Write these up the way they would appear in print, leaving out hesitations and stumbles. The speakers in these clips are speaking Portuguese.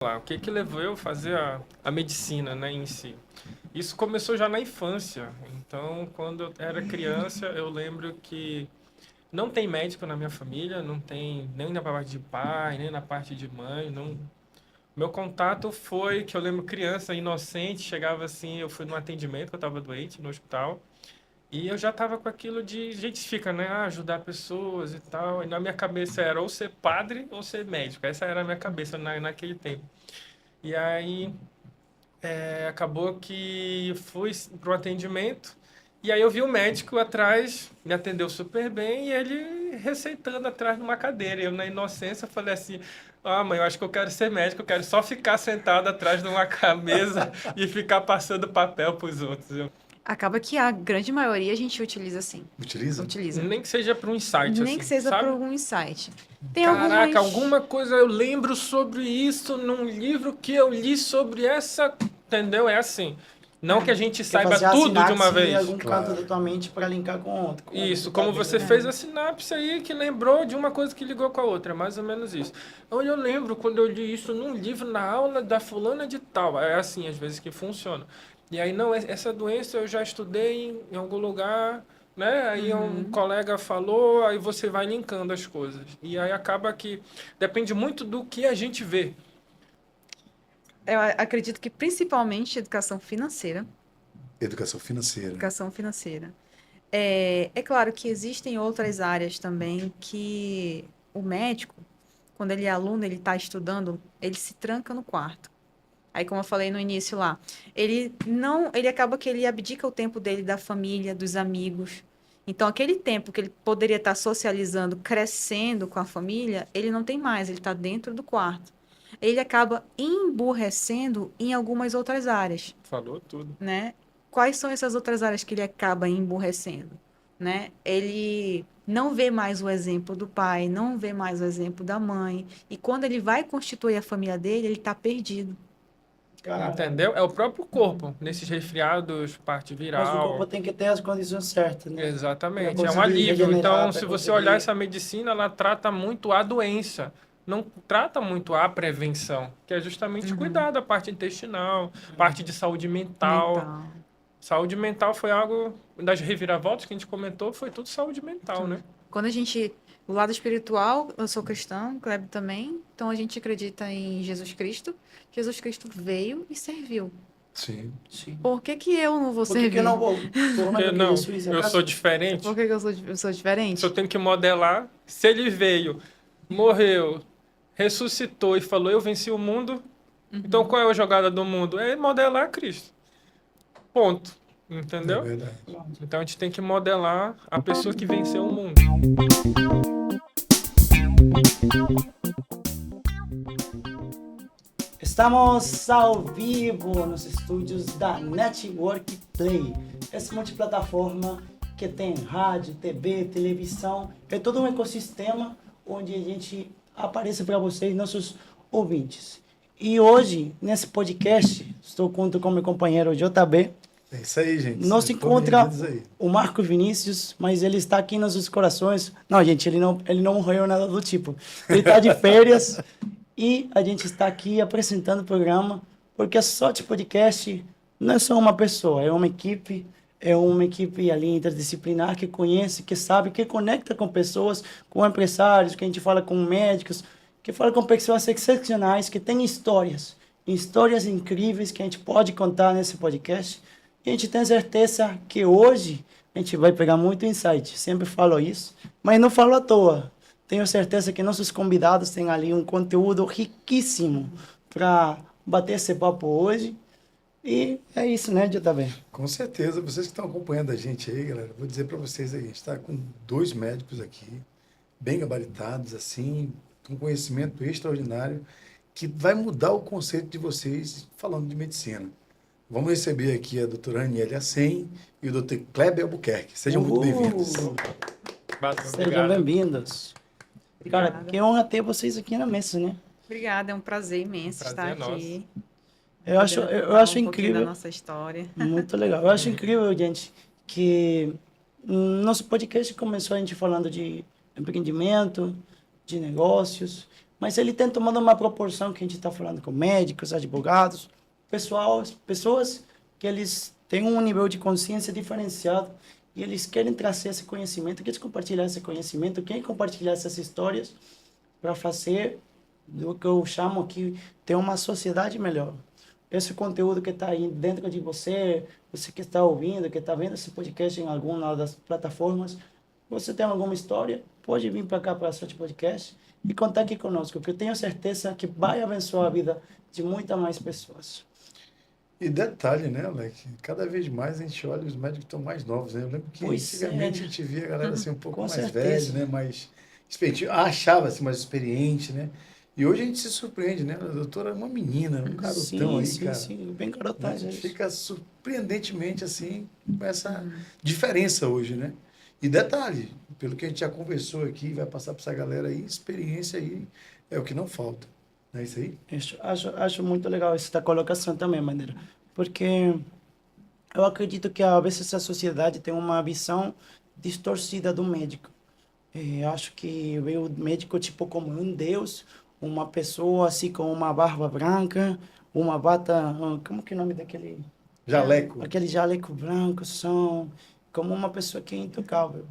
Lá, o que que levou eu a fazer a medicina, né, em si? Isso começou já na infância. Então, quando eu era criança, eu lembro que não tem médico na minha família, não tem nem na parte de pai, nem na parte de mãe, não. Meu contato foi que eu lembro criança, inocente, chegava assim, eu fui num atendimento, que eu estava doente no hospital, e eu já estava com aquilo de, a gente fica, né, ajudar pessoas e tal, e na minha cabeça era ou ser padre ou ser médico, essa era a minha cabeça naquele tempo. E aí acabou que fui para o atendimento e aí eu vi o médico atrás, me atendeu super bem e ele receitando atrás de uma cadeira. Eu, na inocência, falei assim: Ah, mãe, eu acho que eu quero ser médico, eu quero só ficar sentado atrás de uma mesa e ficar passando papel para os outros. Acaba que a grande maioria a gente utiliza assim. Utiliza? Utiliza. Nem que seja para um insight, Nem que assim, seja por sabe? algum insight. Tem Caraca, algumas. alguma coisa eu lembro sobre isso num livro que eu li sobre essa. Entendeu? É assim. Não que a gente Quer saiba fazer a tudo de uma sinapse em vez. algum canto da Claro. tua mente para linkar com outro. Com o que Isso, tu tá como vendo você ali. fez a sinapse aí que lembrou de uma coisa que ligou com a outra, é mais ou menos isso. Então eu lembro quando eu li isso num livro na aula da fulana de tal, é assim às vezes que funciona. E aí não, essa doença eu já estudei em algum lugar, né? Aí um Uhum. colega falou, aí você vai linkando as coisas. E aí acaba que depende muito do que a gente vê. Eu acredito que principalmente educação financeira. Educação financeira. Educação financeira. É claro que existem outras áreas também que o médico, quando ele é aluno, ele está estudando, ele se tranca no quarto. Aí, como eu falei no início lá, ele não, ele acaba que ele abdica o tempo dele da família, dos amigos. Então, aquele tempo que ele poderia estar socializando, crescendo com a família, ele não tem mais, ele está dentro do quarto. Ele acaba emburrecendo em algumas outras áreas, Falou tudo. né? Quais são essas outras áreas que ele acaba emburrecendo, né? Ele não vê mais o exemplo do pai, não vê mais o exemplo da mãe, e quando ele vai constituir a família dele, ele está perdido. Cara, Entendeu? É o próprio corpo, nesses resfriados, parte mas o corpo viral. tem que ter as condições certas, né? Para Exatamente, é um conseguir alívio. regenerar, Então, para se você olhar conseguir. essa medicina, ela trata muito a doença, não trata muito a prevenção, que é justamente Uhum. cuidar da parte intestinal, parte de saúde mental. Mental, Saúde mental foi algo das reviravoltas que a gente comentou, foi tudo saúde mental, tudo. né? Quando a gente, o lado espiritual, eu sou cristã, o Kleber também, então a gente acredita em Jesus Cristo. Jesus Cristo veio e serviu. Sim. Sim. Por que que eu não vou Por que eu servir? não vou? Por Porque menos que não, Jesus eu sou acaso? Por diferente. que que eu sou Se eu diferente? tenho que modelar, se ele veio, morreu, ressuscitou e falou, eu venci o mundo, então Uhum. qual é a jogada do mundo? É modelar Cristo. Ponto. É Entendeu? verdade. Pronto. Então a gente tem que modelar a pessoa que venceu o mundo. Estamos ao vivo nos estúdios da Network Play. Essa multiplataforma que tem rádio, TV, televisão, é todo um ecossistema onde a gente aparece para vocês, nossos ouvintes. E hoje, nesse podcast, estou com meu companheiro JB. É isso aí, gente. Não se Sejam encontra bem-vindos aí. o Marco Vinícius, mas ele está aqui nos nossos corações. Não, gente, ele não morreu nada do tipo. Ele está de férias e a gente está aqui apresentando o programa, porque a Sorte Podcast não é só uma pessoa, é uma equipe ali interdisciplinar que conhece, que sabe, que conecta com pessoas, com empresários, que a gente fala com médicos, que fala com pessoas excepcionais, que têm histórias incríveis que a gente pode contar nesse podcast. E a gente tem certeza que hoje a gente vai pegar muito insight. Sempre falo isso, mas não falo à toa. Tenho certeza que nossos convidados têm ali um conteúdo riquíssimo para bater esse papo hoje. E é isso, né, JB? Com certeza, vocês que estão acompanhando a gente aí, galera, vou dizer para vocês aí, a gente está com dois médicos aqui, bem gabaritados, assim, com conhecimento extraordinário, que vai mudar o conceito de vocês falando de medicina. Vamos receber aqui a doutora Aniele Acem e o doutor Kleber Albuquerque. Sejam muito bem-vindos. Valeu, Sejam obrigado. bem-vindos. Cara, Obrigada. que honra ter vocês aqui na mesa, né? Obrigada, é um prazer imenso Prazer estar é nosso. aqui. Eu Falar acho um pouquinho da incrível. nossa história. Muito legal. Eu acho incrível, gente, que nosso podcast começou a gente falando de empreendimento, de negócios, mas ele tem tomado uma proporção que a gente está falando com médicos, advogados, pessoas que eles têm um nível de consciência diferenciado e eles querem trazer esse conhecimento, querem compartilhar esse conhecimento, querem compartilhar essas histórias para fazer do que eu chamo aqui ter uma sociedade melhor. Esse conteúdo que está aí dentro de você, você que está ouvindo, que está vendo esse podcast em alguma das plataformas, você tem alguma história, pode vir para cá para a Sorte Podcast e contar aqui conosco, que eu tenho certeza que vai abençoar a vida de muitas mais pessoas. E detalhe, né, Alec? Cada vez mais a gente olha os médicos estão mais novos, né? Eu lembro que antigamente a gente via a galera assim um pouco Com mais certeza. velha, né? Mais experiente, achava-se mais experiente, né? E hoje a gente se surpreende, né? A doutora é uma menina, um garotão aí, cara. Sim, bem garotão. A gente fica surpreendentemente assim com essa diferença hoje, né? E detalhe, pelo que a gente já conversou aqui, vai passar para essa galera aí, experiência aí é o que não falta. Não é isso aí? Acho muito legal essa colocação também, Maneira, porque eu acredito que às vezes a sociedade tem uma visão distorcida do médico. Acho que vê o médico tipo como um deus, uma pessoa assim com uma barba branca, uma bata, como que é o nome daquele? Jaleco. Aquele jaleco branco, como uma pessoa que é intocável.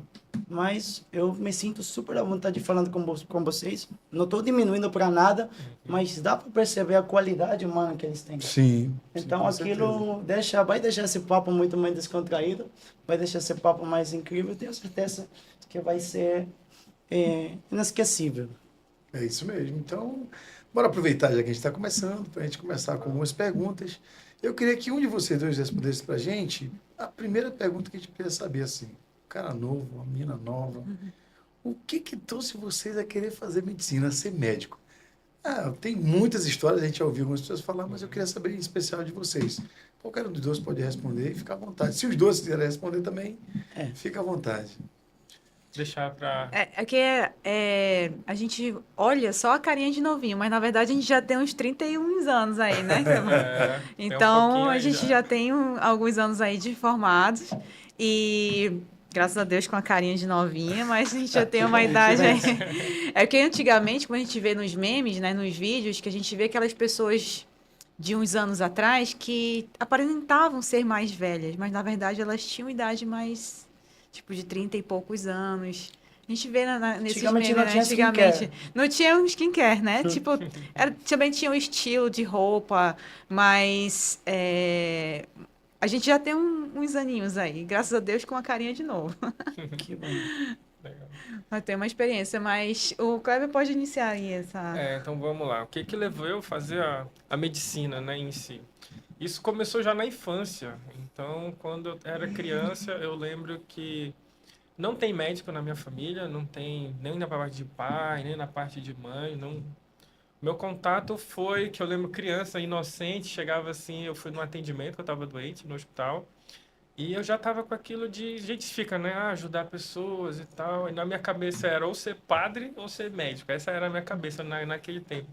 Mas eu me sinto super à vontade falando com vocês. Não estou diminuindo para nada, mas dá para perceber a qualidade humana que eles têm. Sim. Então com aquilo vai deixar esse papo muito mais descontraído, vai deixar esse papo mais incrível. Tenho certeza que vai ser inesquecível. É isso mesmo. Então, bora aproveitar já que a gente está começando, para a gente começar com algumas perguntas. Eu queria que um de vocês dois respondesse para a gente a primeira pergunta que a gente queria saber, assim, um cara novo, uma menina nova, o que trouxe vocês a querer fazer medicina, a ser médico? Tem muitas histórias, a gente já ouviu algumas pessoas falar, mas eu queria saber em especial de vocês. Qualquer um dos dois pode responder e fica à vontade. Se os dois quiserem responder também, fica à vontade. Deixar para... A gente olha só a carinha de novinho, mas na verdade a gente já tem uns 31 anos aí, né? Então a gente já tem alguns anos aí de formados e graças a Deus com a carinha de novinha, mas a gente já tem uma idade aí. É porque antigamente, quando a gente vê nos memes, né, nos vídeos, que a gente vê aquelas pessoas de uns anos atrás que aparentavam ser mais velhas, mas na verdade elas tinham idade mais... tipo, de 30 e poucos anos. A gente vê nesses memes, não tinha antigamente. Não tinha um skincare, né? Tipo, também tinha um estilo de roupa, mas a gente já tem uns aninhos aí. Graças a Deus, com a carinha de novo. Que bom. Legal. Vai ter uma experiência, mas o Kleber pode iniciar aí essa... Então vamos lá. O que levou eu a fazer a medicina, né, em si? Isso começou já na infância. Então, quando eu era criança, eu lembro que não tem médico na minha família, não tem nem na parte de pai, nem na parte de mãe. Não... Meu contato foi que eu lembro criança, inocente, chegava assim, eu fui num atendimento, que eu estava doente no hospital, e eu já estava com aquilo de, a gente fica, né, ajudar pessoas e tal. E na minha cabeça era ou ser padre ou ser médico. Essa era a minha cabeça naquele tempo.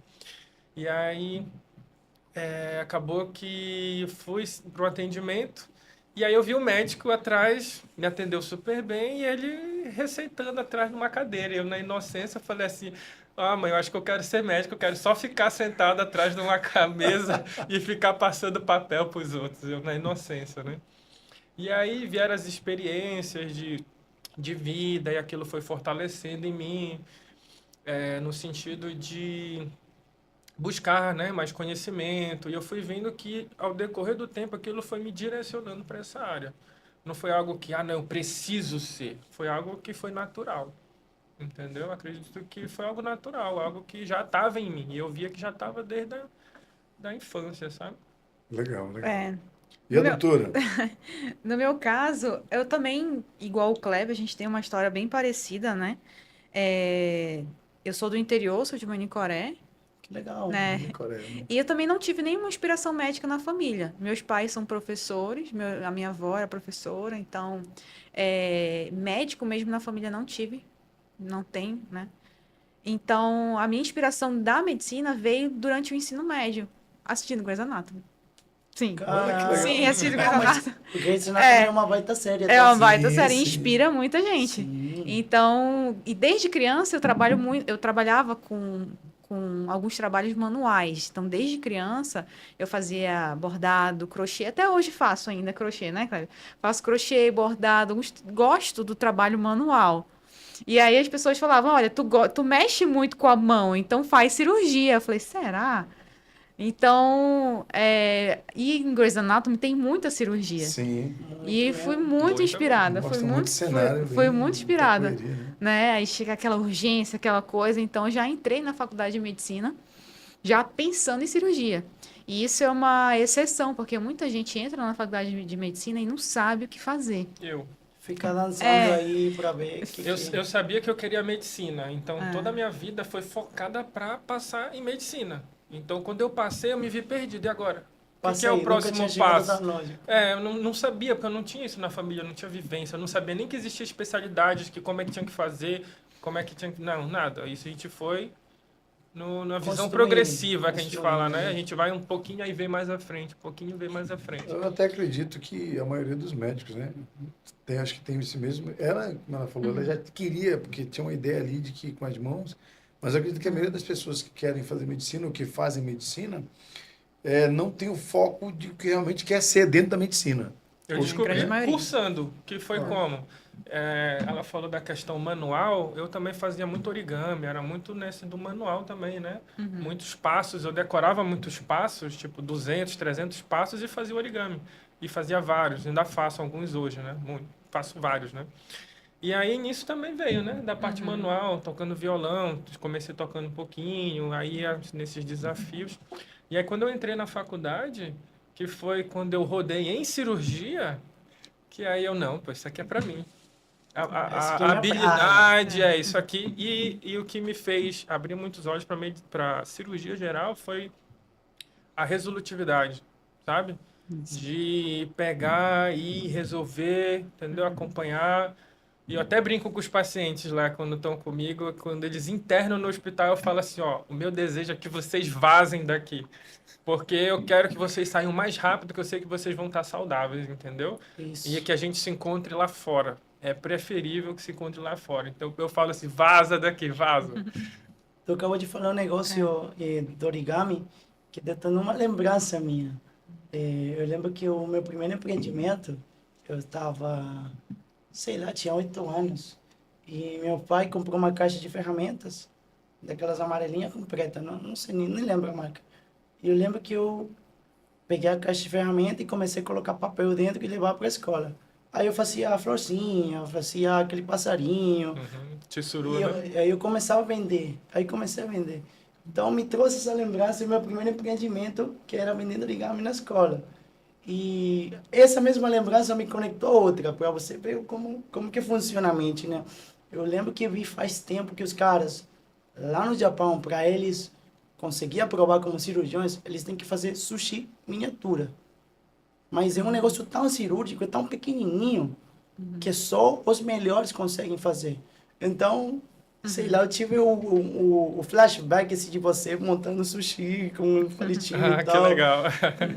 E aí... acabou que fui para o atendimento e aí eu vi o médico atrás, me atendeu super bem e ele receitando atrás de uma cadeira. Eu, na inocência, falei assim, mãe, eu acho que eu quero ser médico, eu quero só ficar sentado atrás de uma mesa e ficar passando papel para os outros, eu na inocência, né? E aí vieram as experiências de vida e aquilo foi fortalecendo em mim, no sentido de... buscar, né, mais conhecimento, e eu fui vendo que, ao decorrer do tempo, aquilo foi me direcionando para essa área. Não foi algo que, não, eu preciso ser. Foi algo que foi natural, entendeu? Acredito que foi algo natural, algo que já estava em mim, e eu via que já estava desde da infância, sabe? Legal. É. E a doutora? No meu caso, eu também, igual o Kleber, a gente tem uma história bem parecida, né? Eu sou do interior, sou de Manicoré, Que legal. né? Coreia, né? E eu também não tive nenhuma inspiração médica na família. Meus pais são professores, a minha avó era professora, então médico mesmo na família não tive, não tem, né? Então, a minha inspiração da medicina veio durante o ensino médio, assistindo Grey's Anatomy. Sim. Olha que legal. Sim, assistindo Grey's Anatomy. Porque isso não é uma baita série. É uma sim, baita série, sim. inspira muita gente. Sim. Então, e desde criança eu trabalhava com com alguns trabalhos manuais. Então, desde criança, eu fazia bordado, crochê. Até hoje faço ainda crochê, né, Cléber? Faço crochê, bordado. Gosto do trabalho manual. E aí as pessoas falavam, olha, tu mexe muito com a mão, então faz cirurgia. Eu falei, será? Então, e em Grey's Anatomy tem muita cirurgia. Sim. E fui muito Muita inspirada, Mostra muito cenário, fui bem, muito muita inspirada, correria, né? né? Aí chega aquela urgência, aquela coisa, então já entrei na faculdade de medicina já pensando em cirurgia. E isso é uma exceção, porque muita gente entra na faculdade de medicina e não sabe o que fazer. Eu. Fica lançando É. aí pra ver Eu sabia que eu queria medicina, então Ah. toda a minha vida foi focada para passar em medicina. Então, quando eu passei, eu me vi perdido. E agora? O que é o próximo passo? Eu não sabia, porque eu não tinha isso na família, eu não tinha vivência, eu não sabia nem que existia especialidades, que como é que tinha que fazer, como é que tinha que... Não, nada. Isso a gente foi na visão Construindo, progressiva que a gente fala, né? construindo. A gente vai um pouquinho aí vê mais à frente, um pouquinho vê mais à frente. Eu até acredito que a maioria dos médicos, né? Acho que tem esse mesmo. Ela, como ela falou, ela já queria, porque tinha uma ideia ali de que com as mãos. Mas eu acredito que a maioria das pessoas que querem fazer medicina ou que fazem medicina não tem o foco de o que realmente quer ser dentro da medicina. Eu Hoje, descobri grande maioria. cursando, que foi como? Ela falou da questão manual, eu também fazia muito origami, era muito nesse do manual também, né? Muitos passos, eu decorava muitos passos, tipo 200, 300 passos e fazia origami. E fazia vários, ainda faço alguns hoje, né? Faço vários, né? E aí nisso também veio, né? Da parte manual, tocando violão, comecei tocando um pouquinho, aí nesses desafios. E aí quando eu entrei na faculdade, que foi quando eu rodei em cirurgia, que aí eu, não, pô, isso aqui é para mim. Essa aqui é A minha habilidade é isso aqui. E o que me fez abrir muitos olhos para cirurgia geral foi a resolutividade, sabe? De pegar e resolver, entendeu? Acompanhar. E eu até brinco com os pacientes lá quando estão comigo, quando eles internam no hospital, eu falo assim, ó, o meu desejo é que vocês vazem daqui. Porque eu quero que vocês saiam mais rápido, que eu sei que vocês vão estar saudáveis, entendeu? Isso. E que a gente se encontre lá fora. É preferível que se encontre lá fora. Então eu falo assim, vaza daqui, vaza. Tu acabou de falar um negócio do origami que detona uma lembrança minha. Eu lembro que o meu primeiro empreendimento, eu estava, sei lá, tinha 8 anos. E meu pai comprou uma caixa de ferramentas, daquelas amarelinhas com preta, não sei, nem lembro a marca. E eu lembro que eu peguei a caixa de ferramenta e comecei a colocar papel dentro e levar para a escola. Aí eu fazia a florzinha, eu fazia aquele passarinho. Tissuru, E né? aí eu começava a vender. Aí comecei a vender. Então me trouxe essa lembrança do meu primeiro empreendimento, que era vendendo origami na escola. E essa mesma lembrança me conectou a outra, para você ver como que funciona a mente, né? Eu lembro que vi faz tempo que os caras, lá no Japão, para eles conseguir aprovar como cirurgiões, eles têm que fazer sushi miniatura. Mas é um negócio tão cirúrgico, tão pequenininho, que só os melhores conseguem fazer. Então, sei lá, eu tive o flashback esse de você montando sushi com um palitinho e Que tal. legal.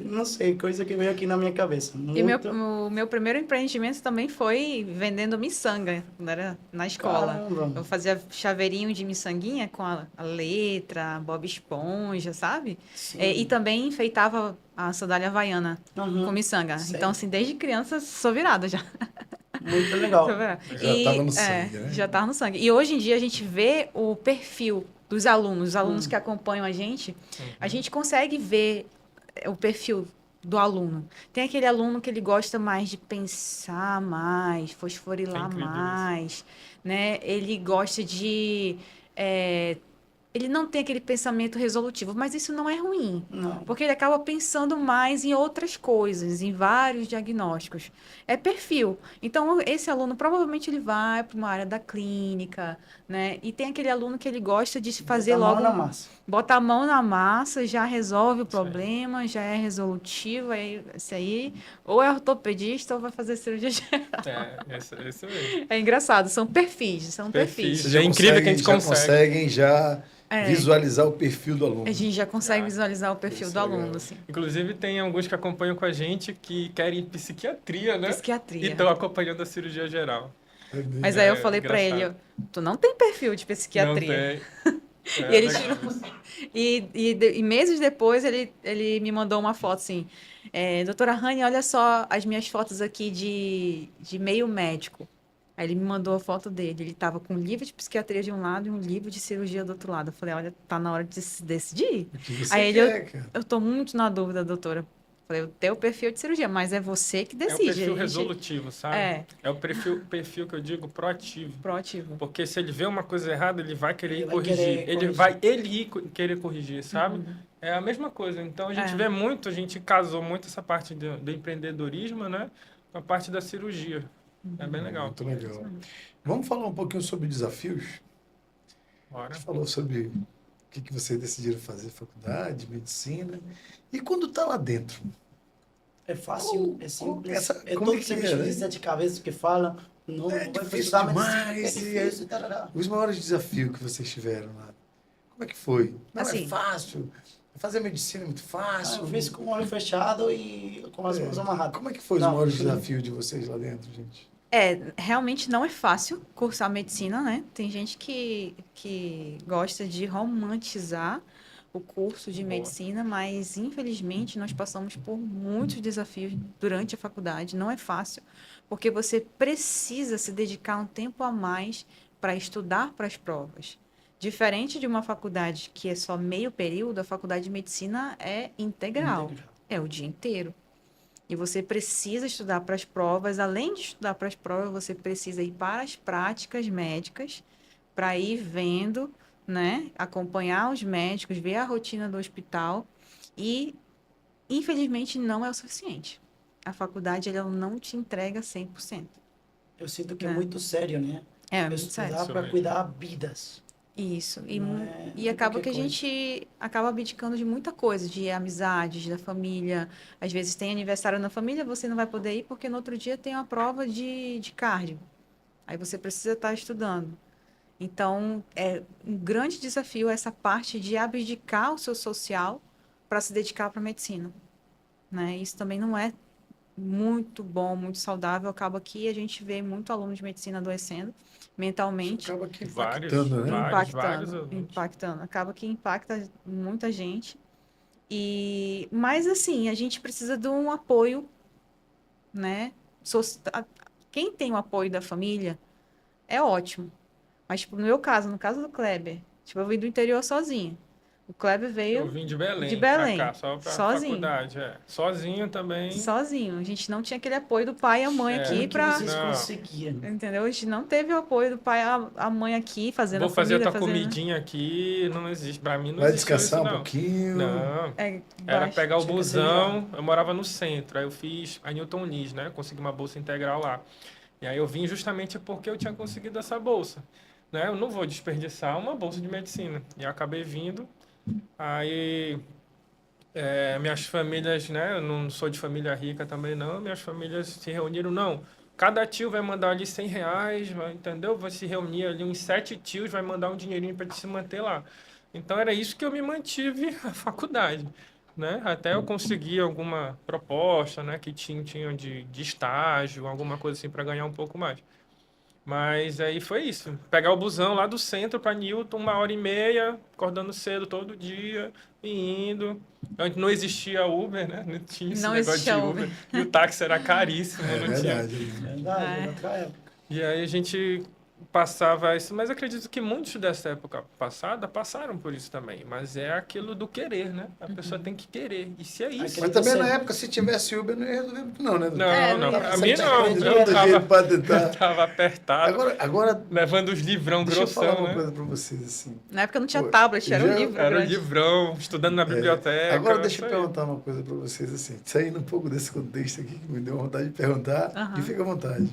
Não sei, coisa que veio aqui na minha cabeça. E o meu primeiro empreendimento também foi vendendo miçanga, quando era na escola. Caramba. Eu fazia chaveirinho de miçanguinha com a letra, Bob Esponja, sabe? Sim. E também enfeitava a sandália havaiana Uhum. com miçanga. Sei. Então, assim, desde criança sou virada já. Muito legal. Sou virada. Já estava no sangue, né? Já estava no sangue. E hoje em dia a gente vê o perfil dos alunos, os alunos que acompanham a gente consegue ver o perfil do aluno. Tem aquele aluno que ele gosta mais de pensar mais, fosforilar incrível isso. mais, né? Ele gosta de... ele não tem aquele pensamento resolutivo, mas isso não é ruim. Não. Porque ele acaba pensando mais em outras coisas, em vários diagnósticos. É perfil. Então, esse aluno, provavelmente, ele vai para uma área da clínica, né? E tem aquele aluno que ele gosta de fazer Botar a mão logo... na massa. Bota a mão na massa, já resolve o Isso aí. problema, já é resolutivo. Isso aí, ou é ortopedista ou vai fazer cirurgia geral. Esse mesmo. É engraçado, são perfis, Perfis. Vocês É incrível que a gente já consegue. conseguem já visualizar o perfil do aluno. A gente já consegue visualizar o perfil Isso do é aluno, legal. assim. Inclusive, tem alguns que acompanham com a gente que querem psiquiatria, né? Psiquiatria. E estão acompanhando a cirurgia geral. Mas aí eu É falei pra ele, engraçado. tu não tem perfil de psiquiatria. Não tem. E ele tirou. E meses depois ele me mandou uma foto assim. Doutora Rani, olha só as minhas fotos aqui de meio médico. Aí ele me mandou a foto dele. Ele tava com um livro de psiquiatria de um lado e um livro de cirurgia do outro lado. Eu falei, olha, tá na hora de se decidir. O que você Aí ele, quer, cara? eu tô muito na dúvida, doutora. Falei, eu tenho o perfil de cirurgia, mas é você que É o decide. perfil A gente- resolutivo, sabe? É o perfil que eu digo proativo. Proativo. Porque se ele vê uma coisa errada, ele vai querer Ele vai corrigir. querer Ele corrigir. vai querer corrigir, sabe? É a mesma coisa. Então a gente É. vê muito, a gente casou muito essa parte do empreendedorismo, né? Com a parte da cirurgia. É bem legal. Muito legal. Vamos falar um pouquinho sobre desafios? Bora. Você falou sobre o que vocês decidiram fazer, faculdade, medicina. E quando tá lá dentro? É fácil, é simples. Como Todo é que simples é, de né? sete cabeças que falam. Não, É vai difícil estudar demais, medicina, é difícil, tarará. Os maiores desafios que vocês tiveram lá. Como é que foi? Não é Assim. fácil. Fazer medicina é muito fácil. Eu fiz com o olho fechado e com as mãos amarradas. Como é que foi os Não, maiores foi- desafios de vocês lá dentro, gente? Realmente não é fácil cursar medicina, né? Tem gente que gosta de romantizar o curso de Boa. medicina, mas infelizmente nós passamos por muitos desafios durante a faculdade. Não é fácil, porque você precisa se dedicar um tempo a mais para estudar para as provas. Diferente de uma faculdade que é só meio período, a faculdade de medicina é integral. É o dia inteiro. E você precisa estudar para as provas. Além de estudar para as provas, você precisa ir para as práticas médicas para ir vendo, né? Acompanhar os médicos, ver a rotina do hospital. E, infelizmente, não é o suficiente. A faculdade ela não te entrega 100%. Eu sinto que é É. muito sério, né? É, Eu muito sério. estudar Isso para mesmo. cuidar vidas. Isso. E, Não é- e não é acaba que a qualquer coisa. gente acaba abdicando de muita coisa, de amizades, da família. Às vezes tem aniversário na família, você não vai poder ir porque no outro dia tem uma prova de cardio. Aí você precisa estar estudando. Então, é um grande desafio essa parte de abdicar o seu social para se dedicar para a medicina, né? Isso também não é muito bom, muito saudável. Acaba que a gente vê muito aluno de medicina adoecendo mentalmente. Acaba que Vários, impactando, né? vários. Impactando, alunos. impactando. Acaba que impacta muita gente. Mas assim, a gente precisa de um apoio, né? Quem tem o apoio da família é ótimo. Mas, tipo, no meu caso, no caso do Kleber, tipo, eu vim do interior sozinho. O Kleber Eu veio vim de Belém, de Belém, pra cá, só pra sozinho. faculdade. Sozinho também. sozinho. A gente não tinha aquele apoio do pai e a mãe É. aqui Como que pra. vocês Não. conseguiram? Entendeu? A gente não teve o apoio do pai e a mãe aqui, fazendo Vou a fazer a família, tua fazendo. comidinha aqui, não existe. Pra mim não Vai existiu descansar isso, um não. pouquinho. Não. É, Era baixo. pegar o Tinha que ser busão, eu morava no centro, aí eu fiz a Newton Lees, né? Consegui uma bolsa integral lá. E aí eu vim justamente porque eu tinha conseguido essa bolsa, né? Eu não vou desperdiçar uma bolsa de medicina. E eu acabei vindo, aí minhas famílias, né? Eu não sou de família rica também não, minhas famílias se reuniram, não. Cada tio vai mandar ali R$ 100, entendeu? Vai se reunir ali uns 7 tios, vai mandar um dinheirinho para se manter lá. Então era isso que eu me mantive a faculdade, né? Até eu conseguir alguma proposta, né? Que tinha de estágio, alguma coisa assim para ganhar um pouco mais. Mas aí foi isso. Pegar o busão lá do centro para Newton, 1h30, acordando cedo todo dia, e indo. Antes não existia Uber, né? Não tinha esse Não negócio existia de Uber. E o táxi era caríssimo, É não tinha. verdade. Verdade, É. outra época. E aí a gente passava isso, mas acredito que muitos dessa época passada passaram por isso também. Mas é aquilo do querer, né? A pessoa tem que querer. E se é isso? Mas também na época, se tivesse Uber, não ia resolver muito, não, né? doutor? Não, não. não Pra ia. mim Você não. tinha Eu todo jeito pra tentar. eu tava apertado, Agora, levando os livrão deixa eu falar grossão, uma né? coisa pra vocês, assim. Na época não tinha Pô, tablet, era um já- livro Era um grande. livrão, estudando na biblioteca. Agora deixa isso eu aí. perguntar uma coisa pra vocês, assim. Saindo um pouco desse contexto aqui, que me deu vontade de perguntar, Aham. e fica à vontade.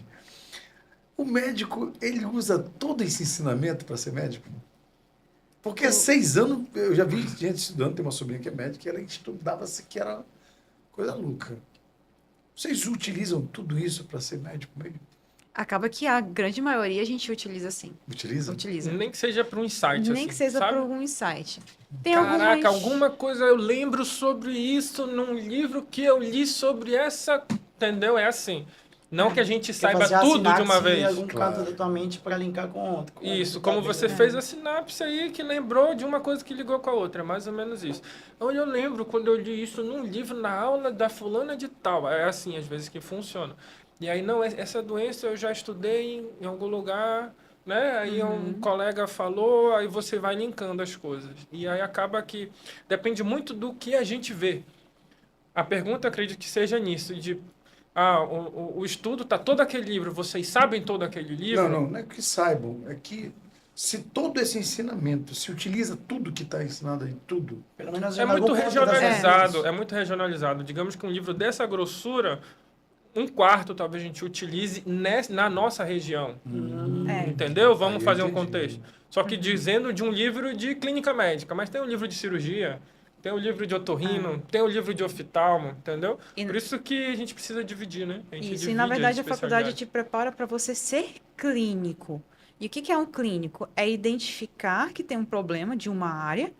O médico, ele usa todo esse ensinamento para ser médico? Porque há 6 anos, eu já vi gente estudando, tem uma sobrinha que é médica, e ela estudava-se que era coisa louca. Vocês utilizam tudo isso para ser médico mesmo? Acaba que a grande maioria a gente utiliza sim. Utiliza? Utiliza. Nem que seja para um insight, Nem assim, que seja sabe? por algum insight. Tem Caraca, algumas... alguma coisa eu lembro sobre isso num livro que eu li sobre essa... Entendeu? É assim. Não que a gente Quer saiba fazer a tudo de uma sinapse vez. em algum Claro. canto da tua mente para linkar com outro. Isso, como você fez a sinapse aí, que lembrou de uma coisa que ligou com a outra, é mais ou menos isso. Eu lembro quando eu li isso num livro, na aula da fulana de tal, é assim, às vezes que funciona. E aí, não, essa doença eu já estudei em algum lugar, né? Aí um colega falou, aí você vai linkando as coisas. E aí acaba que depende muito do que a gente vê. A pergunta, eu acredito que seja nisso, de o estudo está todo aquele livro, vocês sabem todo aquele livro? Não é que saibam, é que se todo esse ensinamento se utiliza tudo que está ensinado aí, tudo. Pelo menos É em muito algum ponto das regionalizado, coisas. é muito regionalizado. Digamos que um livro dessa grossura, um quarto talvez a gente utilize na nossa região. É. Entendeu? Aí Vamos eu fazer um entendi. contexto. Só que dizendo de um livro de clínica médica, mas tem um livro de cirurgia, tem um livro de otorrino, tem um livro de oftalmo, entendeu? E- Por isso que a gente precisa dividir, né? A gente Isso, e divide na as verdade a faculdade especialidades. te prepara para você ser clínico. E o que que é um clínico? É identificar que tem um problema de uma área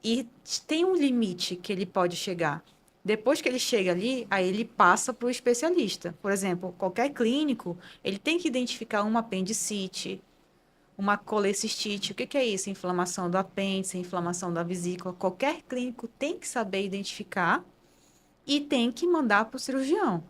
e tem um limite que ele pode chegar. Depois que ele chega ali, aí ele passa para o especialista. Por exemplo, qualquer clínico, ele tem que identificar uma apendicite, uma colecistite. O que que é isso? Inflamação do apêndice, inflamação da vesícula. Qualquer clínico tem que saber identificar e tem que mandar para o cirurgião.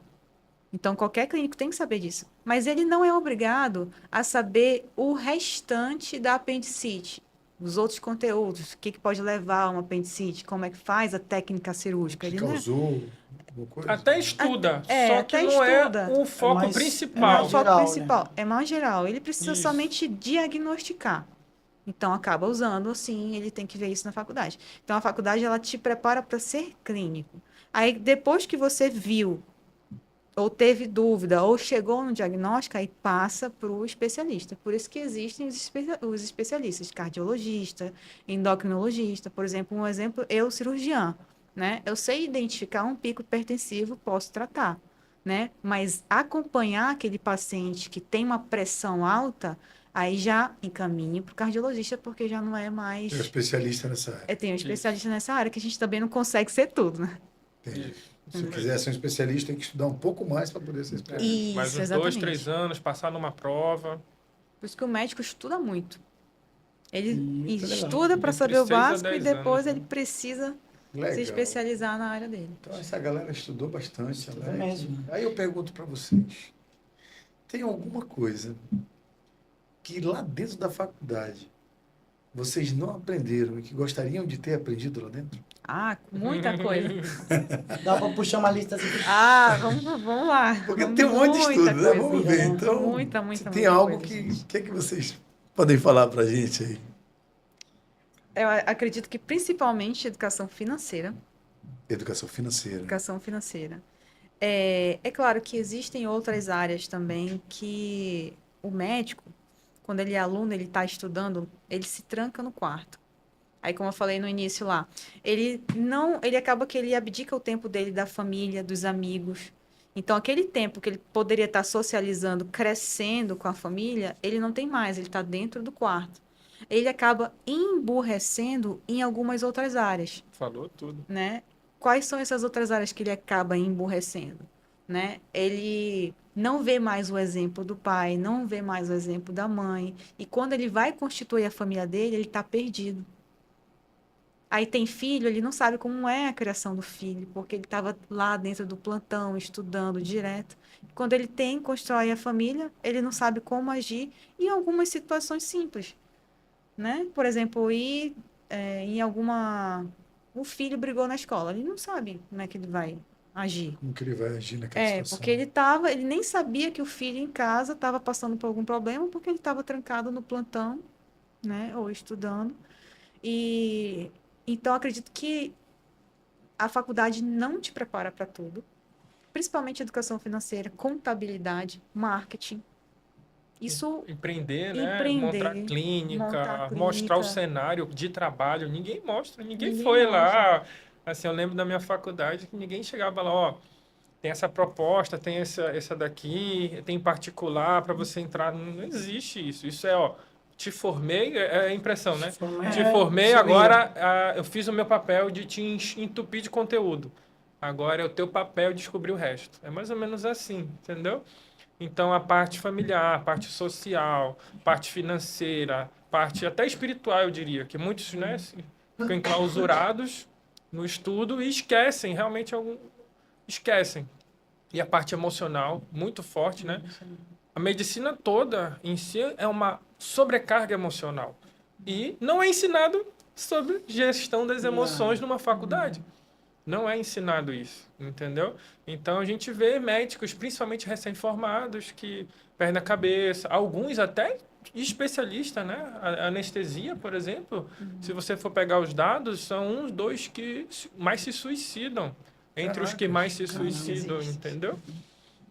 Então, qualquer clínico tem que saber disso. Mas ele não é obrigado a saber o restante da apendicite, os outros conteúdos, o que que pode levar a uma apendicite, como é que faz a técnica cirúrgica. Que Ele não é... causou alguma coisa? Até estuda, É, só que até não é estuda. o foco mais- Não é principal. o foco geral, né? principal, é mais geral. Ele precisa Isso. somente diagnosticar. Então, acaba usando, assim, ele tem que ver isso na faculdade. Então, a faculdade, ela te prepara para ser clínico. Aí, depois que você viu ou teve dúvida, ou chegou no diagnóstico, aí passa para o especialista. Por isso que existem os especialistas, cardiologista, endocrinologista, por exemplo, eu cirurgiã, né? Eu sei identificar um pico hipertensivo, posso tratar, né? Mas acompanhar aquele paciente que tem uma pressão alta, aí já encaminho para o cardiologista, porque já não é Tem um mais... especialista nessa área. Tem um especialista nessa área, que a gente também não consegue ser tudo, né? Entendi. Se quiser ser um especialista, tem que estudar um pouco mais para poder ser especialista. Isso, Mais uns exatamente. 2, 3 anos, passar numa prova. Por isso que o médico estuda muito. Ele Muito legal. estuda para Entre saber o 6 a básico e 10 depois anos, ele né? precisa se Legal. especializar na área dele. Então, essa galera estudou bastante. Estuda Alex. mesmo. Aí eu pergunto para vocês: tem alguma coisa que lá dentro da faculdade vocês não aprenderam e que gostariam de ter aprendido lá dentro? Ah, muita coisa. Dá para puxar uma lista assim. Ah, vamos lá. Porque tem um monte de Muita estudo, né? coisa. Vamos ver. Então, Muita se tem muita algo coisa. que vocês podem falar para a gente aí? Eu acredito que principalmente educação financeira. Educação financeira. Educação financeira. É claro que existem outras áreas também que o médico, quando ele é aluno, ele está estudando, ele se tranca no quarto. Aí, como eu falei no início lá, ele acaba que ele abdica o tempo dele da família, dos amigos. Então, aquele tempo que ele poderia estar socializando, crescendo com a família, ele não tem mais, ele está dentro do quarto. Ele acaba emburrecendo em algumas outras áreas, Falou tudo. né? Quais são essas outras áreas que ele acaba emburrecendo, né? Ele não vê mais o exemplo do pai, não vê mais o exemplo da mãe, e quando ele vai constituir a família dele, ele está perdido. Aí tem filho, ele não sabe como é a criação do filho, porque ele estava lá dentro do plantão, estudando direto. Quando ele constrói a família, ele não sabe como agir em algumas situações simples, né? Por exemplo, o filho brigou na escola, ele não sabe como é que ele vai agir. Como que ele vai agir naquela situação? Porque ele nem sabia que o filho em casa estava passando por algum problema, porque ele estava trancado no plantão, né? Ou estudando. E então acredito que a faculdade não te prepara para tudo, principalmente educação financeira, contabilidade, marketing. Isso Empreender, né? Empreender, Montar clínica, montar clínica. mostrar o cenário de trabalho. Ninguém mostra, ninguém Ninguém foi mostra. lá. Assim, eu lembro da minha faculdade que ninguém chegava lá, ó, tem essa proposta, tem essa daqui, tem particular para você entrar. Não existe isso. Isso é, ó, te formei, é impressão, né? Formei, Te formei, se agora eu fiz o meu papel de te entupir de conteúdo. Agora é o teu papel descobrir o resto. É mais ou menos assim, entendeu? Então, a parte familiar, a parte social, parte financeira, parte até espiritual, eu diria, que muitos, né, ficam enclausurados no estudo e esquecem, realmente esquecem. E a parte emocional, muito forte, né? A medicina toda em si é uma sobrecarga emocional. E não é ensinado sobre gestão das emoções numa faculdade. Não é ensinado isso, entendeu? Então a gente vê médicos, principalmente recém-formados, que perdem a cabeça, alguns até especialistas, né? A anestesia, por exemplo, se você for pegar os dados, são uns dois que mais se suicidam, entre os que Caraca. mais se suicidam, entendeu?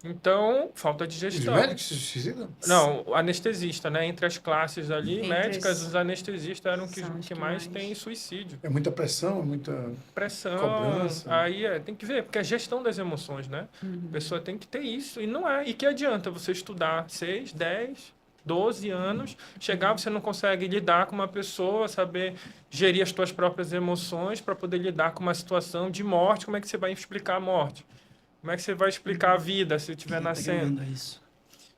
Então, falta de Os gestão. médicos se suicidam? Não, o anestesista, né? Entre as classes ali, Entre médicas, os- os anestesistas eram são os que que mais mais- têm suicídio. É muita pressão, é muita Pressão, cobrança. aí tem que ver, porque é gestão das emoções, né? A pessoa tem que ter isso, e não é. E que adianta você estudar 6, 10, 12 anos, chegar, você não consegue lidar com uma pessoa, saber gerir as suas próprias emoções para poder lidar com uma situação de morte, como é que você vai explicar a morte? Como é que você vai explicar a vida se estiver nascendo? Tremendo isso.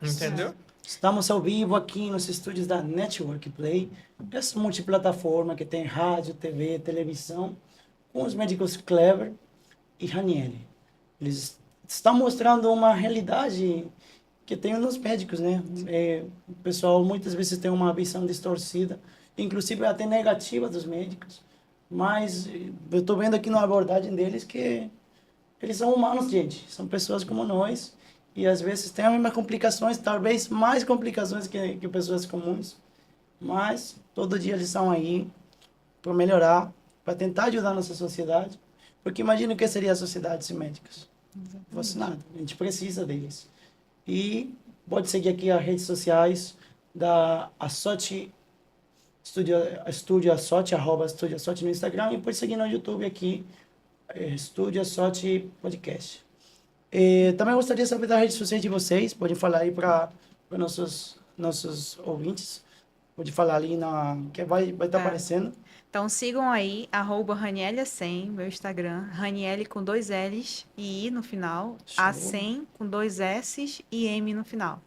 Entendeu? Estamos ao vivo aqui nos estúdios da Network Play, essa multiplataforma que tem rádio, TV, televisão, com os médicos Clever e Ranieri. Eles estão mostrando uma realidade que tem nos médicos, né? O pessoal muitas vezes tem uma visão distorcida, inclusive até negativa dos médicos, mas eu estou vendo aqui na abordagem deles que eles são humanos, gente. São pessoas como nós. E às vezes tem as mesmas complicações, talvez mais complicações que pessoas comuns. Mas todo dia eles estão aí para melhorar, para tentar ajudar a nossa sociedade. Porque imagina o que seria a sociedade sem médicos. Não fosse nada. A gente precisa deles. E pode seguir aqui as redes sociais da Assote Estúdio Assote, @Estúdio Assote no Instagram. E pode seguir no YouTube aqui, Estúdio Assote Podcast. Também gostaria de saber das redes sociais de vocês. Pode falar aí para nossos ouvintes. Pode falar ali que vai estar aparecendo. Então sigam aí, @Raniele100, meu Instagram, Raniele com 2 L's e I no final, Show. A100 com 2 S's e M no final.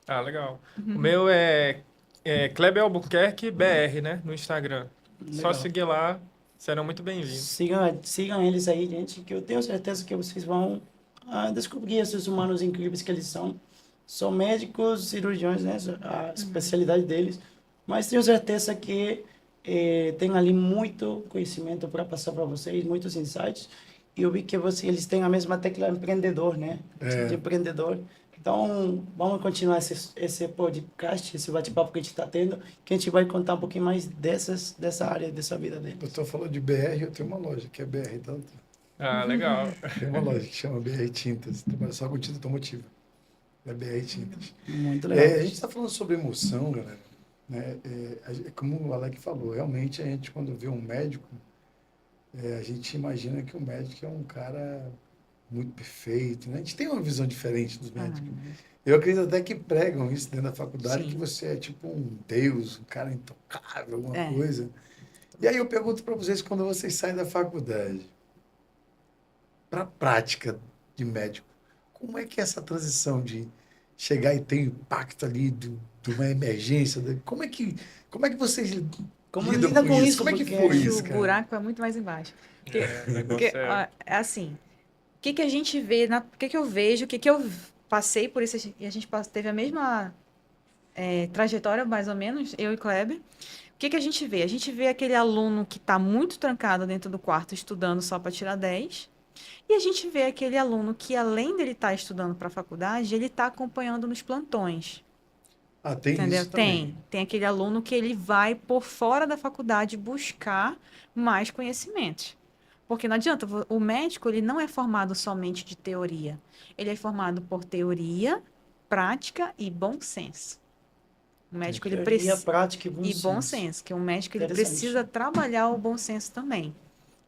Ah, legal. O meu é Kleber Albuquerque BR, né? No Instagram. Só Legal. seguir lá, serão muito bem-vindos. Sigam eles aí, gente, que eu tenho certeza que vocês vão descobrir esses humanos incríveis que eles são. São médicos, cirurgiões, né? A especialidade deles. Mas tenho certeza que tem ali muito conhecimento para passar para vocês, muitos insights. E eu vi que eles têm a mesma tecla empreendedor, né? De empreendedor. Então, vamos continuar esse podcast, esse bate-papo que a gente está tendo, que a gente vai contar um pouquinho mais dessa área, dessa vida O deles. doutor falou de BR, eu tenho uma loja que é BR, então Ah, legal. tem uma loja que chama BR Tintas, trabalha só com tinta automotiva. É BR Tintas. Muito legal. A gente está falando sobre emoção, galera. Né? Como o Alec falou, realmente a gente, quando vê um médico, a gente imagina que o médico é um cara muito perfeito. Né? A gente tem uma visão diferente dos médicos. Eu acredito até que pregam isso dentro da faculdade, Sim. que você é tipo um deus, um cara intocável, alguma É. coisa. E aí eu pergunto para vocês, quando vocês saem da faculdade para a prática de médico, como é que é essa transição de chegar e ter um impacto ali de uma emergência? Como é que vocês Como lidam lida com com isso? isso? Como é que Porque foi O isso, cara? buraco é muito mais embaixo. O negócio Porque, ó, é assim, o que que a gente vê, o que que eu vejo, o que que eu passei por isso, e a gente teve a mesma trajetória, mais ou menos, eu e Kleber. O que que a gente vê? A gente vê aquele aluno que está muito trancado dentro do quarto estudando só para tirar 10, e a gente vê aquele aluno que, além dele estar estudando para a faculdade, ele está acompanhando nos plantões. Ah, tem Entendeu? isso também. Tem aquele aluno que ele vai por fora da faculdade buscar mais conhecimentos. Porque não adianta, o médico ele não é formado somente de teoria. Ele é formado por teoria, prática e bom senso. O médico ele Teoria, precisa prática e bom senso, que o médico ele Interessante. precisa trabalhar o bom senso também.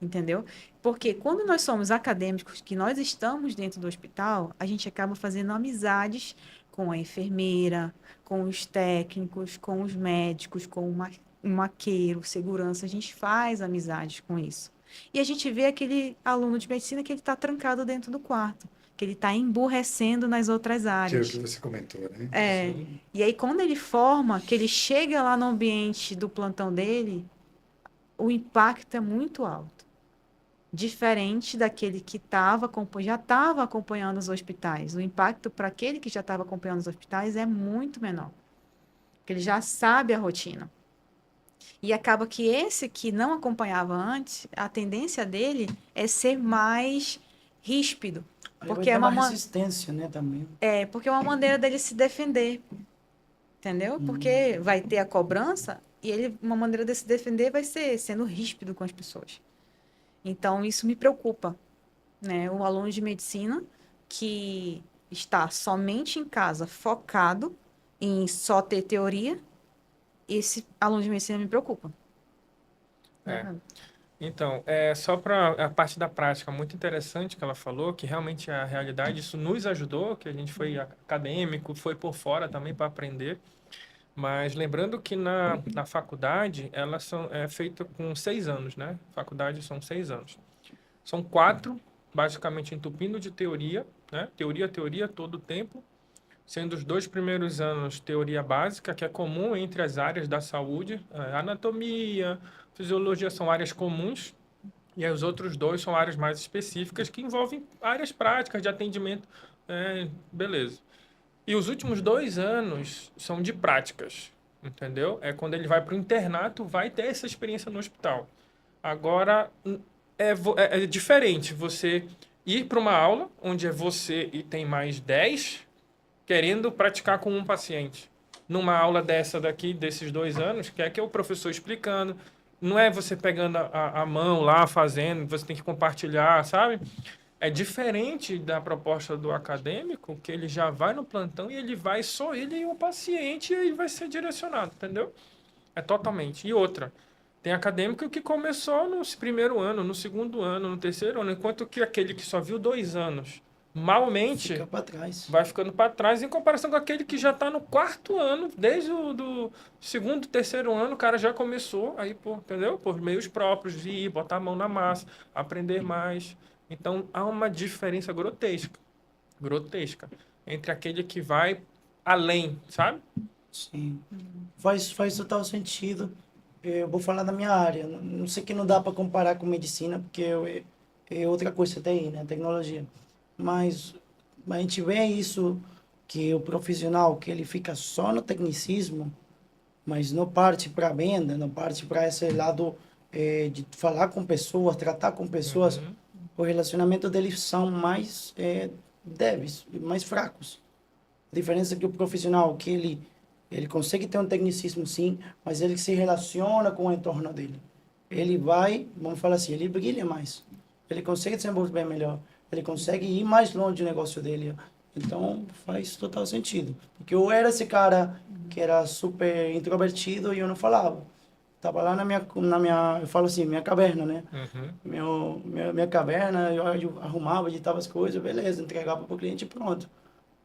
Entendeu? Porque quando nós somos acadêmicos, que nós estamos dentro do hospital, a gente acaba fazendo amizades com a enfermeira, com os técnicos, com os médicos, com o maqueiro, segurança. A gente faz amizades com isso. E a gente vê aquele aluno de medicina que ele está trancado dentro do quarto, que ele está emburrecendo nas outras Que é o áreas. que você comentou, né? É, e aí quando ele forma, que ele chega lá no ambiente do plantão dele, o impacto é muito alto. Diferente daquele que já estava acompanhando os hospitais. O impacto para aquele que já estava acompanhando os hospitais é muito menor, porque ele já sabe a rotina. E acaba que esse que não acompanhava antes, a tendência dele é ser mais ríspido, Aí vai porque ter é uma uma, resistência, né, também. porque é uma maneira dele se defender, entendeu? Porque vai ter a cobrança e uma maneira de se defender vai ser sendo ríspido com as pessoas. Então, isso me preocupa, né? O aluno de medicina que está somente em casa, focado em só ter teoria, esse aluno de medicina me preocupa. É. Né? Então, só para a parte da prática, muito interessante que ela falou, que realmente é a realidade, isso nos ajudou, que a gente foi acadêmico, foi por fora também para aprender, mas lembrando que na faculdade, elas é feita com 6 anos, né? Faculdade são 6 anos. São 4, basicamente entupindo de teoria, né? Teoria todo o tempo, sendo os 2 primeiros anos teoria básica, que é comum entre as áreas da saúde, anatomia, fisiologia são áreas comuns, e aí os outros 2 são áreas mais específicas que envolvem áreas práticas de atendimento, beleza. E os últimos 2 anos são de práticas, entendeu? É quando ele vai para o internato, vai ter essa experiência no hospital. Agora, é diferente você ir para uma aula onde é você e tem mais 10 querendo praticar com um paciente. Numa aula dessa daqui, desses 2 anos, que é o professor explicando, não é você pegando a mão lá, fazendo, você tem que compartilhar, sabe? É diferente da proposta do acadêmico, que ele já vai no plantão e ele vai só ele e o paciente e aí vai ser direcionado, entendeu? É totalmente. E outra, tem acadêmico que começou no primeiro ano, no segundo ano, no terceiro ano, enquanto que aquele que só viu 2 anos, malmente, Fica para trás. vai ficando para trás em comparação com aquele que já está no 4º ano, desde o do segundo, terceiro ano, o cara já começou aí, entendeu? Por meios próprios, de ir, botar a mão na massa, aprender mais. Então, há uma diferença grotesca, entre aquele que vai além, sabe? Sim. Faz total sentido. Eu vou falar da minha área. Não sei que não dá para comparar com medicina, porque é outra coisa, TI, né? Tecnologia. Mas a gente vê isso, que o profissional, que ele fica só no tecnicismo, mas não parte para a venda, não parte para esse lado de falar com pessoas, tratar com pessoas. Uhum. O relacionamento deles são mais débeis, mais fracos. A diferença é que o profissional, que ele consegue ter um tecnicismo sim, mas ele se relaciona com o entorno dele. Ele vai, vamos falar assim, ele brilha mais. Ele consegue desenvolver melhor. Ele consegue ir mais longe do negócio dele. Então, faz total sentido. Porque eu era esse cara que era super introvertido e eu não falava. Tava lá eu falo assim, minha caverna, né? Uhum. Minha caverna, eu arrumava, editava as coisas, beleza, entregava para o cliente e pronto.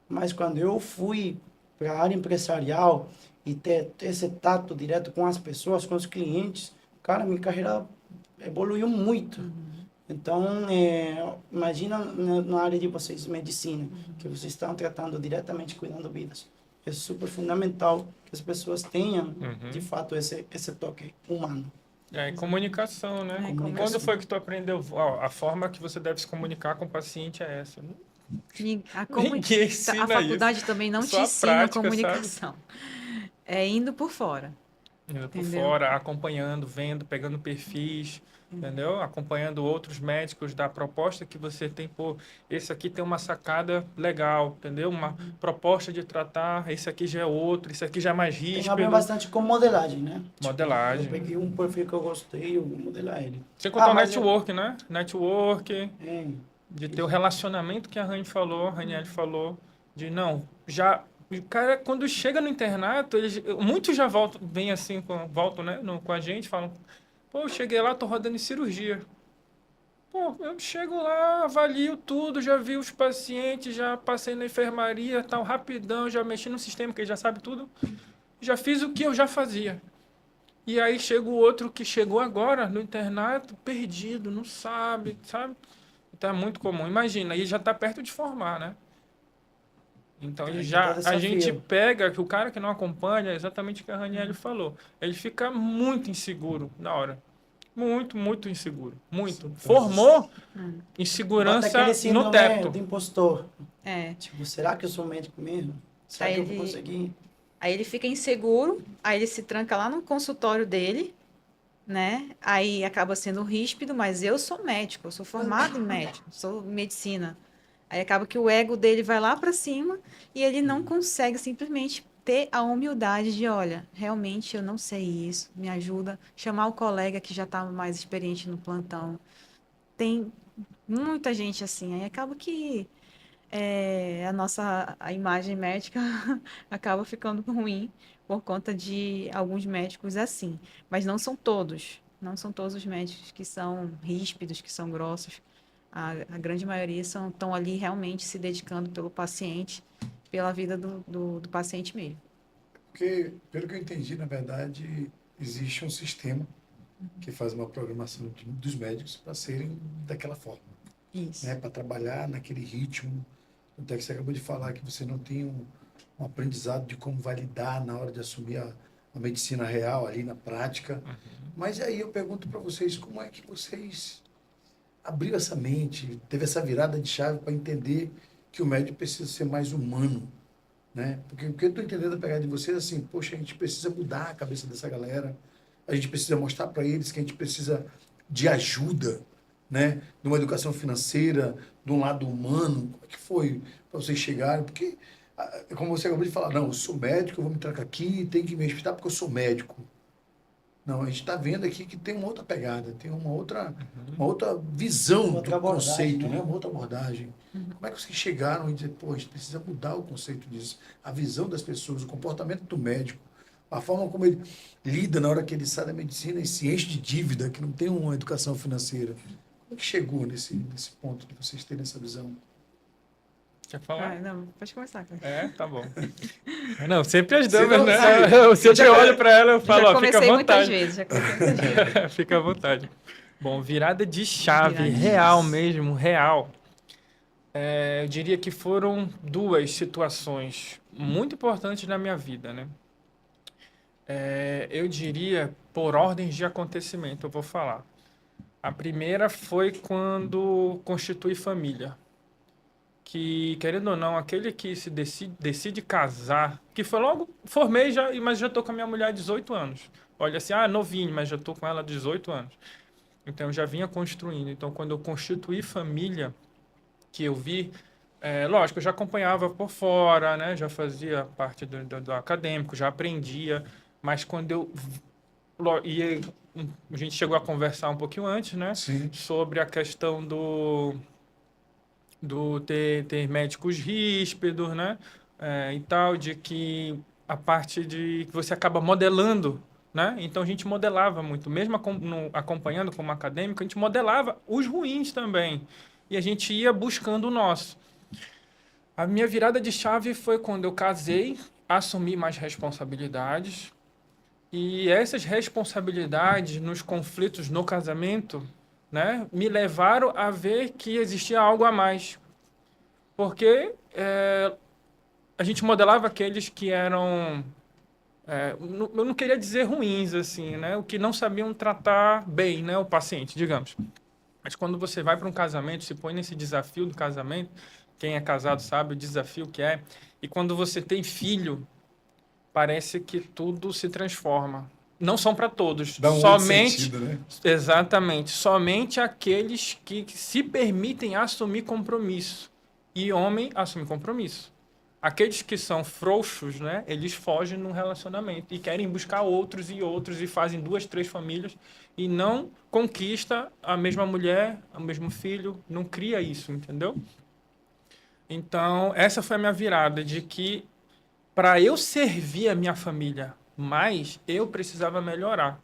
Mas quando eu fui para a área empresarial e ter esse tato direto com as pessoas, com os clientes, cara, minha carreira evoluiu muito. Então, imagina na área de vocês, medicina, que vocês estão tratando diretamente, cuidando vidas. É super fundamental que as pessoas tenham, de fato, esse toque humano. E comunicação, né? Comunicação. Quando foi que tu aprendeu? Ó, a forma que você deve se comunicar com o paciente é essa. Ninguém ensina A faculdade isso. também não Só te a ensina prática, comunicação. É indo por fora. Indo por Entendeu? fora, acompanhando, vendo, pegando perfis, entendeu? Acompanhando outros médicos da proposta que você tem. Pô, esse aqui tem uma sacada legal, entendeu? Uma proposta de tratar, esse aqui já é outro, esse aqui já é mais Tem a ver ríspido. bastante com modelagem, né? Modelagem. Eu peguei um perfil que eu gostei, eu vou modelar ele. Sem contar o mas network, né? Network, É, de ter o relacionamento que a Raniele falou, de não, já... O cara, quando chega no internato, muitos já vêm assim, voltam, né, com a gente, falam, pô, eu cheguei lá, tô rodando em cirurgia. Pô, eu chego lá, avalio tudo, já vi os pacientes, já passei na enfermaria, tal, rapidão, já mexi no sistema, que ele já sabe tudo. Já fiz o que eu já fazia. E aí chega o outro que chegou agora no internato, perdido, não sabe, sabe? Então é muito comum. Imagina, aí já está perto de formar, né? Então Aí já tá a gente desafio. pega que o cara que não acompanha, é exatamente o que a Raniele falou. Ele fica muito inseguro na hora. Muito, muito inseguro. Muito. Formou Bota aquele insegurança no síndrome teto. do impostor. É. Tipo, será que eu sou médico mesmo? Será Aí que eu vou ele, conseguir? aí ele fica inseguro, aí ele se tranca lá no consultório dele, né? Aí acaba sendo ríspido, mas eu sou médico, eu sou formado em médico, sou em medicina. Aí acaba que o ego dele vai lá para cima e ele não consegue simplesmente ter a humildade de, olha, realmente eu não sei isso, me ajuda, chamar o colega que já está mais experiente no plantão. Tem muita gente assim, aí acaba que a imagem médica acaba ficando ruim por conta de alguns médicos assim. Mas não são todos. Não são todos os médicos que são ríspidos, que são grossos. A grande maioria estão ali realmente se dedicando pelo paciente, pela vida do paciente mesmo. Porque, pelo que eu entendi, na verdade, existe um sistema que faz uma programação dos médicos para serem daquela forma, Isso. né? Para trabalhar naquele ritmo. Até que você acabou de falar que você não tem um aprendizado de como vai lidar na hora de assumir a medicina real ali na prática. Mas aí eu pergunto para vocês, como é que vocês abriu essa mente, teve essa virada de chave para entender que o médico precisa ser mais humano, né? Porque o que eu estou entendendo da pegada de vocês é assim, poxa, a gente precisa mudar a cabeça dessa galera, a gente precisa mostrar para eles que a gente precisa de ajuda, né? De uma educação financeira, de um lado humano. Como é que foi para vocês chegarem? Porque, como você acabou de falar, não, eu sou médico, eu vou me trancar aqui, tem que me respeitar porque eu sou médico. Não, a gente está vendo aqui que tem uma outra pegada, tem uma outra visão Outra do abordagem, conceito, né? né? Uma outra abordagem. Como é que vocês chegaram e dizer, pô, a gente precisa mudar o conceito disso, a visão das pessoas, o comportamento do médico, a forma como ele lida na hora que ele sai da medicina e se enche de dívida, que não tem uma educação financeira. Como é que chegou nesse ponto de vocês terem essa visão? Quer falar? Não, pode começar, cara. É, tá bom. Não, sempre as Você damas, não né? sabe. Eu sempre olho para ela e falo, Já ó, fica à comecei muitas vontade. vezes, já comecei muitas vezes. Fica à vontade. Bom, virada de chave, Virada de real chave. mesmo, real. Eu diria que foram duas situações muito importantes na minha vida, né? Eu diria por ordens de acontecimento, eu vou falar. A primeira foi quando constitui família. Que, querendo ou não, aquele que se decide casar, que foi logo, formei já, mas já tô com a minha mulher há 18 anos. Olha assim, novinho, mas já tô com ela há 18 anos. Então, eu já vinha construindo. Então, quando eu constituí família, que eu vi, lógico, eu já acompanhava por fora, né? Já fazia parte do acadêmico, já aprendia, mas quando e a gente chegou a conversar um pouquinho antes, né? Sim. Sobre a questão do ter médicos ríspidos, né? E tal, de que a parte de que você acaba modelando, né? Então a gente modelava muito, mesmo acompanhando como acadêmico, a gente modelava os ruins também. E a gente ia buscando o nosso. A minha virada de chave foi quando eu casei, assumi mais responsabilidades. E essas responsabilidades nos conflitos no casamento, né, me levaram a ver que existia algo a mais. Porque a gente modelava aqueles que eram, eu não queria dizer ruins, assim, né, o que não sabiam tratar bem, né, o paciente, digamos. Mas quando você vai para um casamento, se põe nesse desafio do casamento, quem é casado sabe o desafio que é. E quando você tem filho, parece que tudo se transforma. Não são para todos, Dá um outro somente, sentido, né? exatamente, somente aqueles que se permitem assumir compromisso. E homem assume compromisso. Aqueles que são frouxos, né, eles fogem num relacionamento e querem buscar outros e outros e fazem 2, 3 famílias e não conquista a mesma mulher, o mesmo filho, não cria isso, entendeu? Então, essa foi a minha virada de que para eu servir a minha família mais, eu precisava melhorar,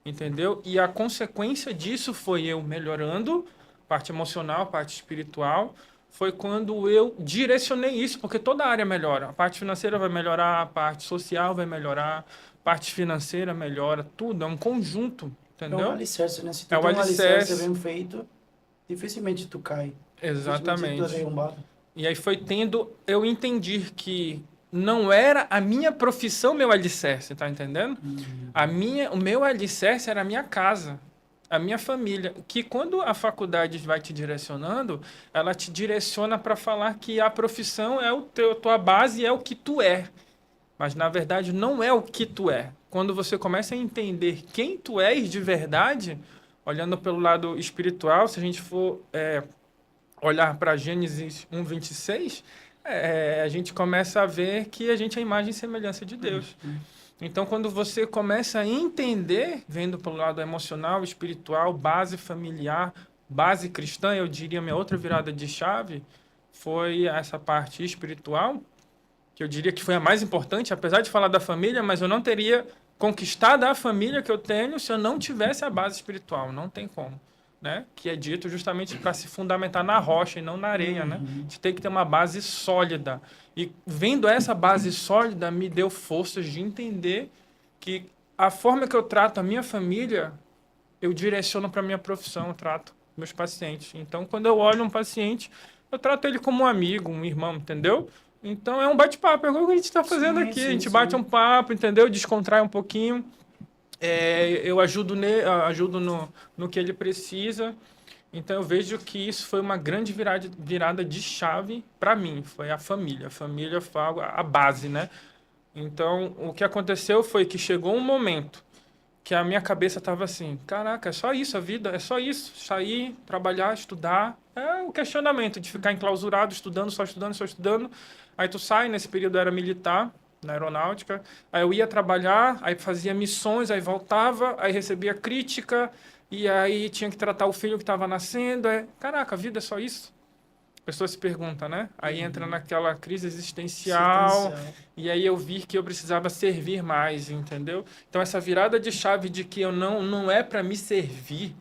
entendeu? E a consequência disso foi eu melhorando, parte emocional, parte espiritual, foi quando eu direcionei isso, porque toda área melhora. A parte financeira vai melhorar, a parte social vai melhorar, parte financeira melhora, tudo, é um conjunto, É um entendeu? alicerce, né? Se tu É o tem um alicerce alicerce. bem feito, dificilmente tu cai. Dificilmente tu é Exatamente. derrumbado. E aí eu entendi que não era a minha profissão meu alicerce, tá entendendo? O meu alicerce era a minha casa, a minha família. Que quando a faculdade vai te direcionando, ela te direciona para falar que a profissão é tua base, é o que tu é. Mas na verdade não é o que tu é. Quando você começa a entender quem tu és de verdade, olhando pelo lado espiritual, se a gente for olhar para Gênesis 1:26, a gente começa a ver que a gente é a imagem e semelhança de Deus. Então, quando você começa a entender, vendo pelo lado emocional, espiritual, base familiar, base cristã, eu diria minha outra virada de chave foi essa parte espiritual, que eu diria que foi a mais importante, apesar de falar da família, mas eu não teria conquistado a família que eu tenho se eu não tivesse a base espiritual, não tem como. Né? Que é dito justamente para se fundamentar na rocha e não na areia, né? A gente tem que ter uma base sólida. E vendo essa base sólida, me deu forças de entender que a forma que eu trato a minha família, eu direciono para a minha profissão, eu trato meus pacientes. Então, quando eu olho um paciente, eu trato ele como um amigo, um irmão, entendeu? Então, é um bate-papo, é o que a gente está fazendo aqui. A gente bate um papo, entendeu? Descontrai um pouquinho. Eu ajudo no que ele precisa. Então eu vejo que isso foi uma grande virada de chave para mim. Foi a família. A família foi a base, né? Então o que aconteceu foi que chegou um momento que a minha cabeça estava assim: caraca, é só isso a vida? É só isso? Sair, trabalhar, estudar? É o questionamento de ficar enclausurado, estudando, só estudando, só estudando. Aí tu sai, nesse período eu era militar, na aeronáutica, aí eu ia trabalhar, aí fazia missões, aí voltava, aí recebia crítica, e aí tinha que tratar o filho que estava nascendo. Caraca, a vida é só isso? A pessoa se pergunta, né? Aí entra naquela crise existencial, e aí eu vi que eu precisava servir mais, entendeu? Então essa virada de chave de que eu não é para me servir,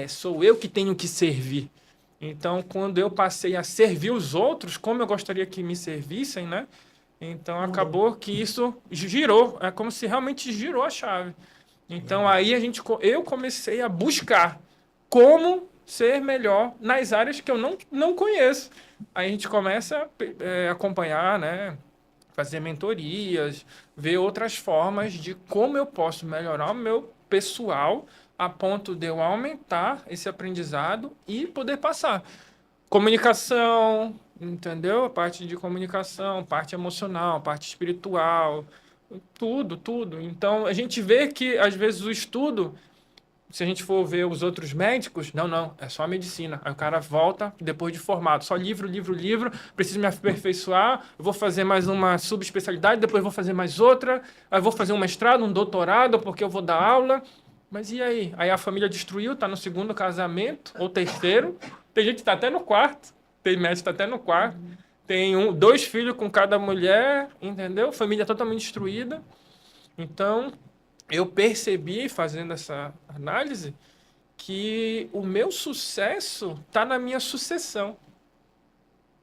sou eu que tenho que servir. Então quando eu passei a servir os outros, como eu gostaria que me servissem, né? Então acabou que isso girou, é como se realmente girou a chave. Então aí eu comecei a buscar como ser melhor nas áreas que eu não conheço. Aí a gente começa a acompanhar, né, fazer mentorias, ver outras formas de como eu posso melhorar o meu pessoal a ponto de eu aumentar esse aprendizado e poder passar. Comunicação, entendeu? A parte de comunicação, parte emocional, parte espiritual, tudo, tudo. Então, a gente vê que, às vezes, o estudo, se a gente for ver os outros médicos, não, é só a medicina. Aí o cara volta depois de formado, só livro, livro, livro, preciso me aperfeiçoar, eu vou fazer mais uma subespecialidade, depois vou fazer mais outra, aí vou fazer um mestrado, um doutorado, porque eu vou dar aula. Mas e aí? Aí a família destruiu, tá no segundo casamento, ou terceiro. Tem gente que tá até no quarto. Tem médico que tá até no quarto. Tem 2 filhos com cada mulher, entendeu? Família totalmente destruída. Então, eu percebi, fazendo essa análise, que o meu sucesso tá na minha sucessão.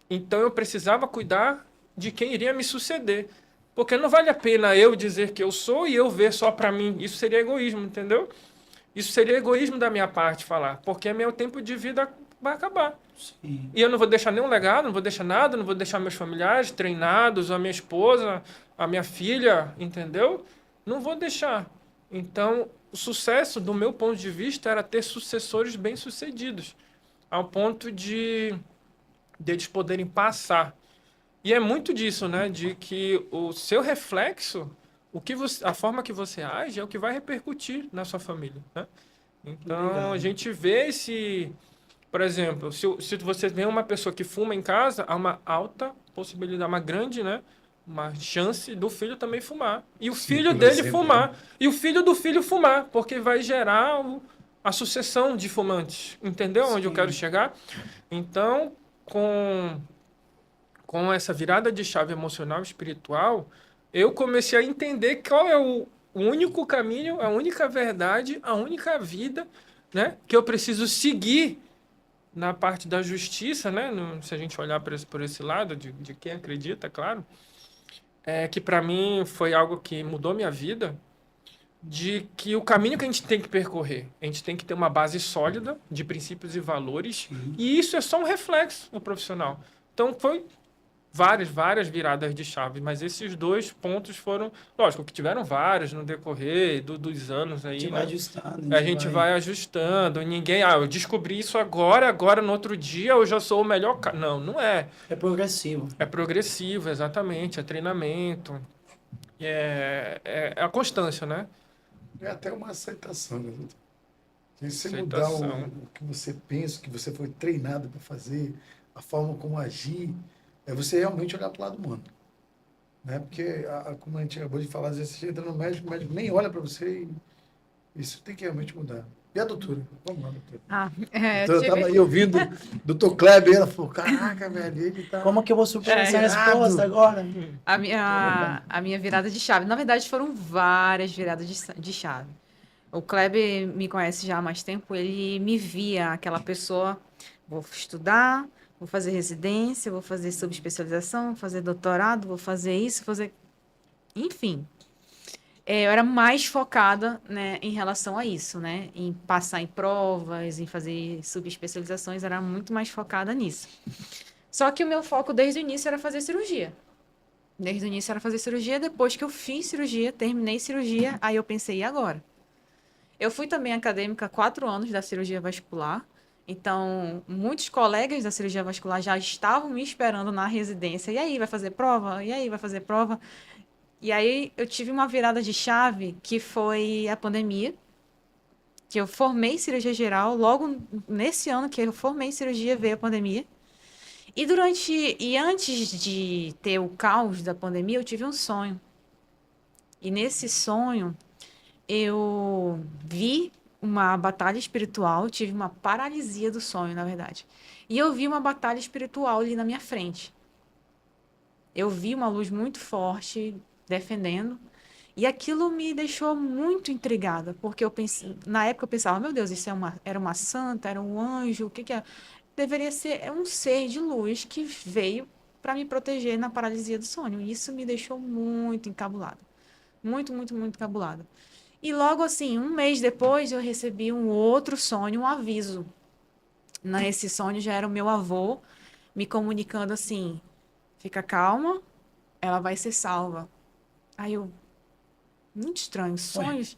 Então, eu precisava cuidar de quem iria me suceder. Porque não vale a pena eu dizer que eu sou e eu ver só para mim. Isso seria egoísmo, entendeu? Isso seria egoísmo da minha parte falar. Porque meu tempo de vida vai acabar. Sim. E eu não vou deixar nenhum legado, não vou deixar nada, não vou deixar meus familiares treinados, a minha esposa, a minha filha, entendeu? Não vou deixar. Então, o sucesso, do meu ponto de vista, era ter sucessores bem-sucedidos. Ao ponto de eles poderem passar. E é muito disso, né? De que o seu reflexo, a forma que você age é o que vai repercutir na sua família, né? Então, Obrigado. a gente vê por exemplo, se você vê uma pessoa que fuma em casa, há uma alta possibilidade, uma grande, né? Uma chance do filho também fumar. E o filho por dele exemplo, fumar. né? E o filho do filho fumar, porque vai gerar a sucessão de fumantes. Entendeu onde eu Sim. quero chegar? Então, com essa virada de chave emocional e espiritual, eu comecei a entender qual é o único caminho, a única verdade, a única vida, né, que eu preciso seguir na parte da justiça, né, se a gente olhar por esse lado, de quem acredita, claro, que para mim foi algo que mudou minha vida, de que o caminho que a gente tem que percorrer, a gente tem que ter uma base sólida de princípios e valores, e isso é só um reflexo no profissional. Então, foi várias viradas de chave, mas esses dois pontos foram, lógico, que tiveram vários no decorrer dos anos A aí, gente né? vai ajustando. A gente vai ajustando, ninguém, eu descobri isso agora no outro dia eu já sou o melhor cara. Não, não é. É progressivo. É progressivo, exatamente, é treinamento, é a constância, né? É até uma aceitação, né, doutor? Se você mudar Aceitação. o que você pensa, o que você foi treinado para fazer, a forma como agir, é você realmente olhar para o lado humano. Né? Porque, como a gente acabou de falar, às vezes você entra no médico, o médico nem olha para você e isso tem que realmente mudar. E a doutora? Vamos lá, doutora. Eu Então, eu tive- estava aí ouvindo o doutor Kleber, ela falou, caraca, velho, ele tá... Como que eu vou superar essa Errado. resposta agora? a minha virada de chave. Na verdade, foram várias viradas de chave. O Kleber me conhece já há mais tempo, ele me via aquela pessoa, vou estudar, vou fazer residência, vou fazer subespecialização, vou fazer doutorado, vou fazer isso, fazer... Enfim, eu era mais focada, né, em relação a isso, né? Em passar em provas, em fazer subespecializações, era muito mais focada nisso. Só que o meu foco desde o início era fazer cirurgia. Desde o início era fazer cirurgia, depois que eu fiz cirurgia, terminei cirurgia, aí eu pensei, e agora? Eu fui também acadêmica há 4 anos da cirurgia vascular. Então, muitos colegas da cirurgia vascular já estavam me esperando na residência. E aí, vai fazer prova? E aí, vai fazer prova? E aí, eu tive uma virada de chave, que foi a pandemia, que eu formei cirurgia geral. Logo nesse ano que eu formei cirurgia, veio a pandemia. E antes de ter o caos da pandemia, eu tive um sonho. E nesse sonho, eu vi uma batalha espiritual, tive uma paralisia do sonho, na verdade. E eu vi uma batalha espiritual ali na minha frente. Eu vi uma luz muito forte defendendo, e aquilo me deixou muito intrigada, porque na época eu pensava, meu Deus, isso era uma santa, era um anjo, o que que é? Deveria ser um ser de luz que veio para me proteger na paralisia do sonho. E isso me deixou muito encabulada. Muito, muito, muito encabulada. E logo assim, um mês depois, eu recebi um outro sonho, um aviso. Nesse sonho já era o meu avô me comunicando assim: fica calma, ela vai ser salva. Aí eu, muito estranho, sonhos.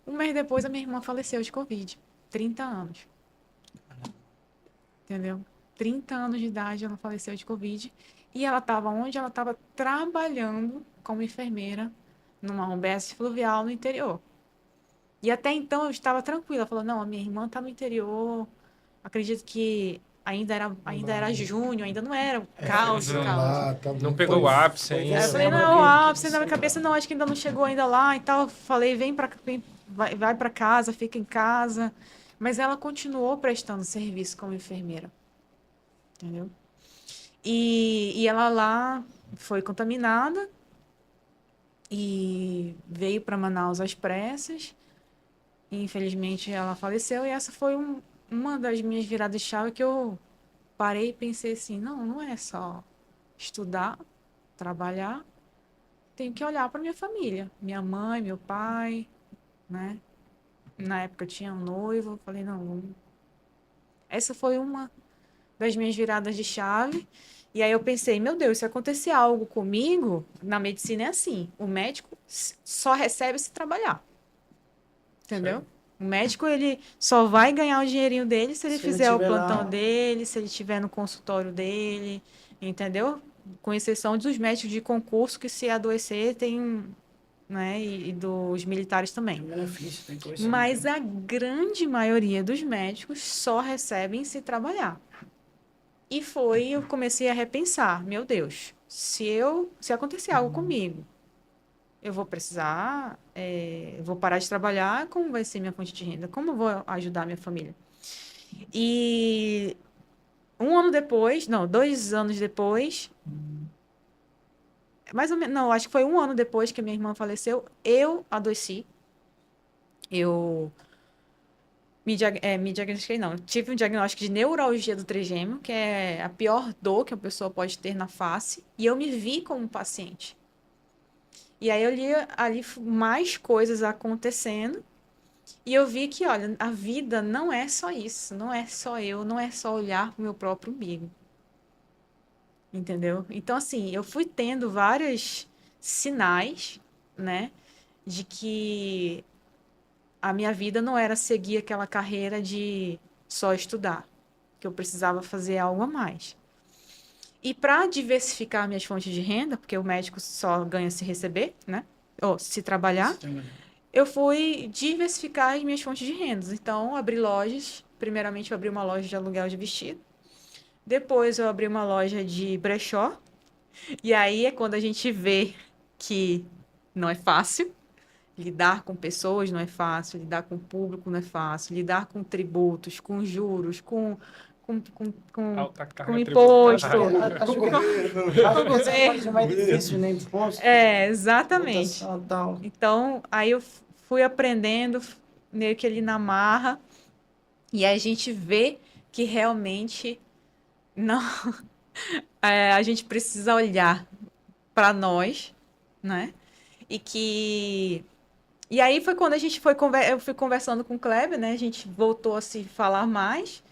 Um mês depois, a minha irmã faleceu de Covid, 30 anos. Entendeu? 30 anos de idade, ela faleceu de Covid. E ela estava onde? Ela estava trabalhando como enfermeira numa UBS fluvial no interior. E até então eu estava tranquila. Ela falou, não, a minha irmã está no interior. Acredito que ainda era junho, ainda não era caos. Lá, tá Não bom. pegou o ápice Foi ainda. Aí eu você. falei, lembra não, que- ápice na minha cabeça, não, acho que ainda não chegou ainda lá e tal. Falei, vai para casa, fica em casa. Mas ela continuou prestando serviço como enfermeira. Entendeu? E ela lá foi contaminada e veio para Manaus às pressas. E, infelizmente, ela faleceu. E essa foi uma das minhas viradas de chave que eu parei e pensei assim, não é só estudar, trabalhar, tenho que olhar para minha família, minha mãe, meu pai, né? Na época eu tinha um noivo, falei, não, essa foi uma das minhas viradas de chave. E aí eu pensei, meu Deus, se acontecer algo comigo, na medicina é assim, o médico só recebe se trabalhar. Entendeu? Sim. O médico, ele só vai ganhar o dinheirinho dele se ele Se ele fizer o tiver plantão lá. dele, se ele estiver no consultório dele, entendeu? Com exceção dos médicos de concurso que se adoecer tem, né, e dos militares também. Tem benefício, tem coisa. Mas a grande maioria dos médicos só recebem se trabalhar. E eu comecei a repensar, meu Deus, se acontecer algo comigo, eu vou precisar, eu vou parar de trabalhar, como vai ser minha fonte de renda? Como eu vou ajudar minha família? E 2 anos depois, mais ou menos, não, acho que foi 1 ano depois que minha irmã faleceu, eu adoeci. Eu me diagnostiquei, não. Tive um diagnóstico de neuralgia do trigêmeo, que é a pior dor que a pessoa pode ter na face, e eu me vi como paciente. E aí eu li ali mais coisas acontecendo e eu vi que, olha, a vida não é só isso, não é só eu, não é só olhar para o meu próprio umbigo, entendeu? Então, assim, eu fui tendo vários sinais, né, de que a minha vida não era seguir aquela carreira de só estudar, que eu precisava fazer algo a mais. E para diversificar minhas fontes de renda, porque o médico só ganha se receber, né? Ou se trabalhar, eu fui diversificar as minhas fontes de rendas. Então, abri lojas. Primeiramente, eu abri uma loja de aluguel de vestido. Depois, eu abri uma loja de brechó. E aí é quando a gente vê que não é fácil. Lidar com pessoas não é fácil, lidar com o público não é fácil, lidar com tributos, com juros, Alta com carga imposto. tributária. Acho Do que governo. acho que essa é a parte mais difícil, né? Imposto, É, exatamente. tributação e tal. Então, aí eu fui aprendendo meio que ali na marra, e aí a gente vê que realmente não, a gente precisa olhar para nós, né? E que e aí foi quando a gente eu fui conversando com o Kleber, né? A gente voltou a se falar mais.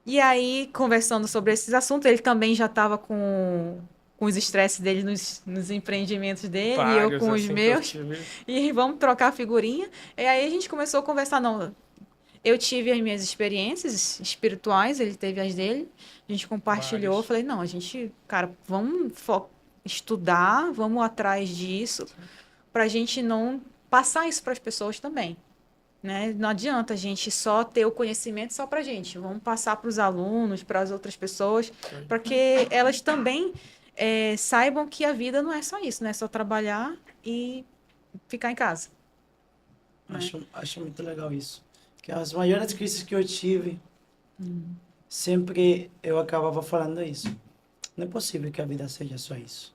E aí, conversando sobre esses assuntos, ele também já estava com os estresses dele nos empreendimentos dele, e eu Vários, com os assim, que eu meus. tive. E vamos trocar figurinha. E aí a gente começou a conversar, não. Eu tive as minhas experiências espirituais, ele teve as dele. A gente compartilhou. Eu Vários. falei, não, a gente, cara, vamos estudar, vamos atrás disso, para a gente não passar isso para as pessoas também. Né? Não adianta a gente só ter o conhecimento só para a gente. Vamos passar para os alunos, para as outras pessoas, para que elas também saibam que a vida não é só isso, não é só trabalhar e ficar em casa. Né? Acho muito legal isso. Que as maiores crises que eu tive, sempre eu acabava falando isso. Não é possível que a vida seja só isso.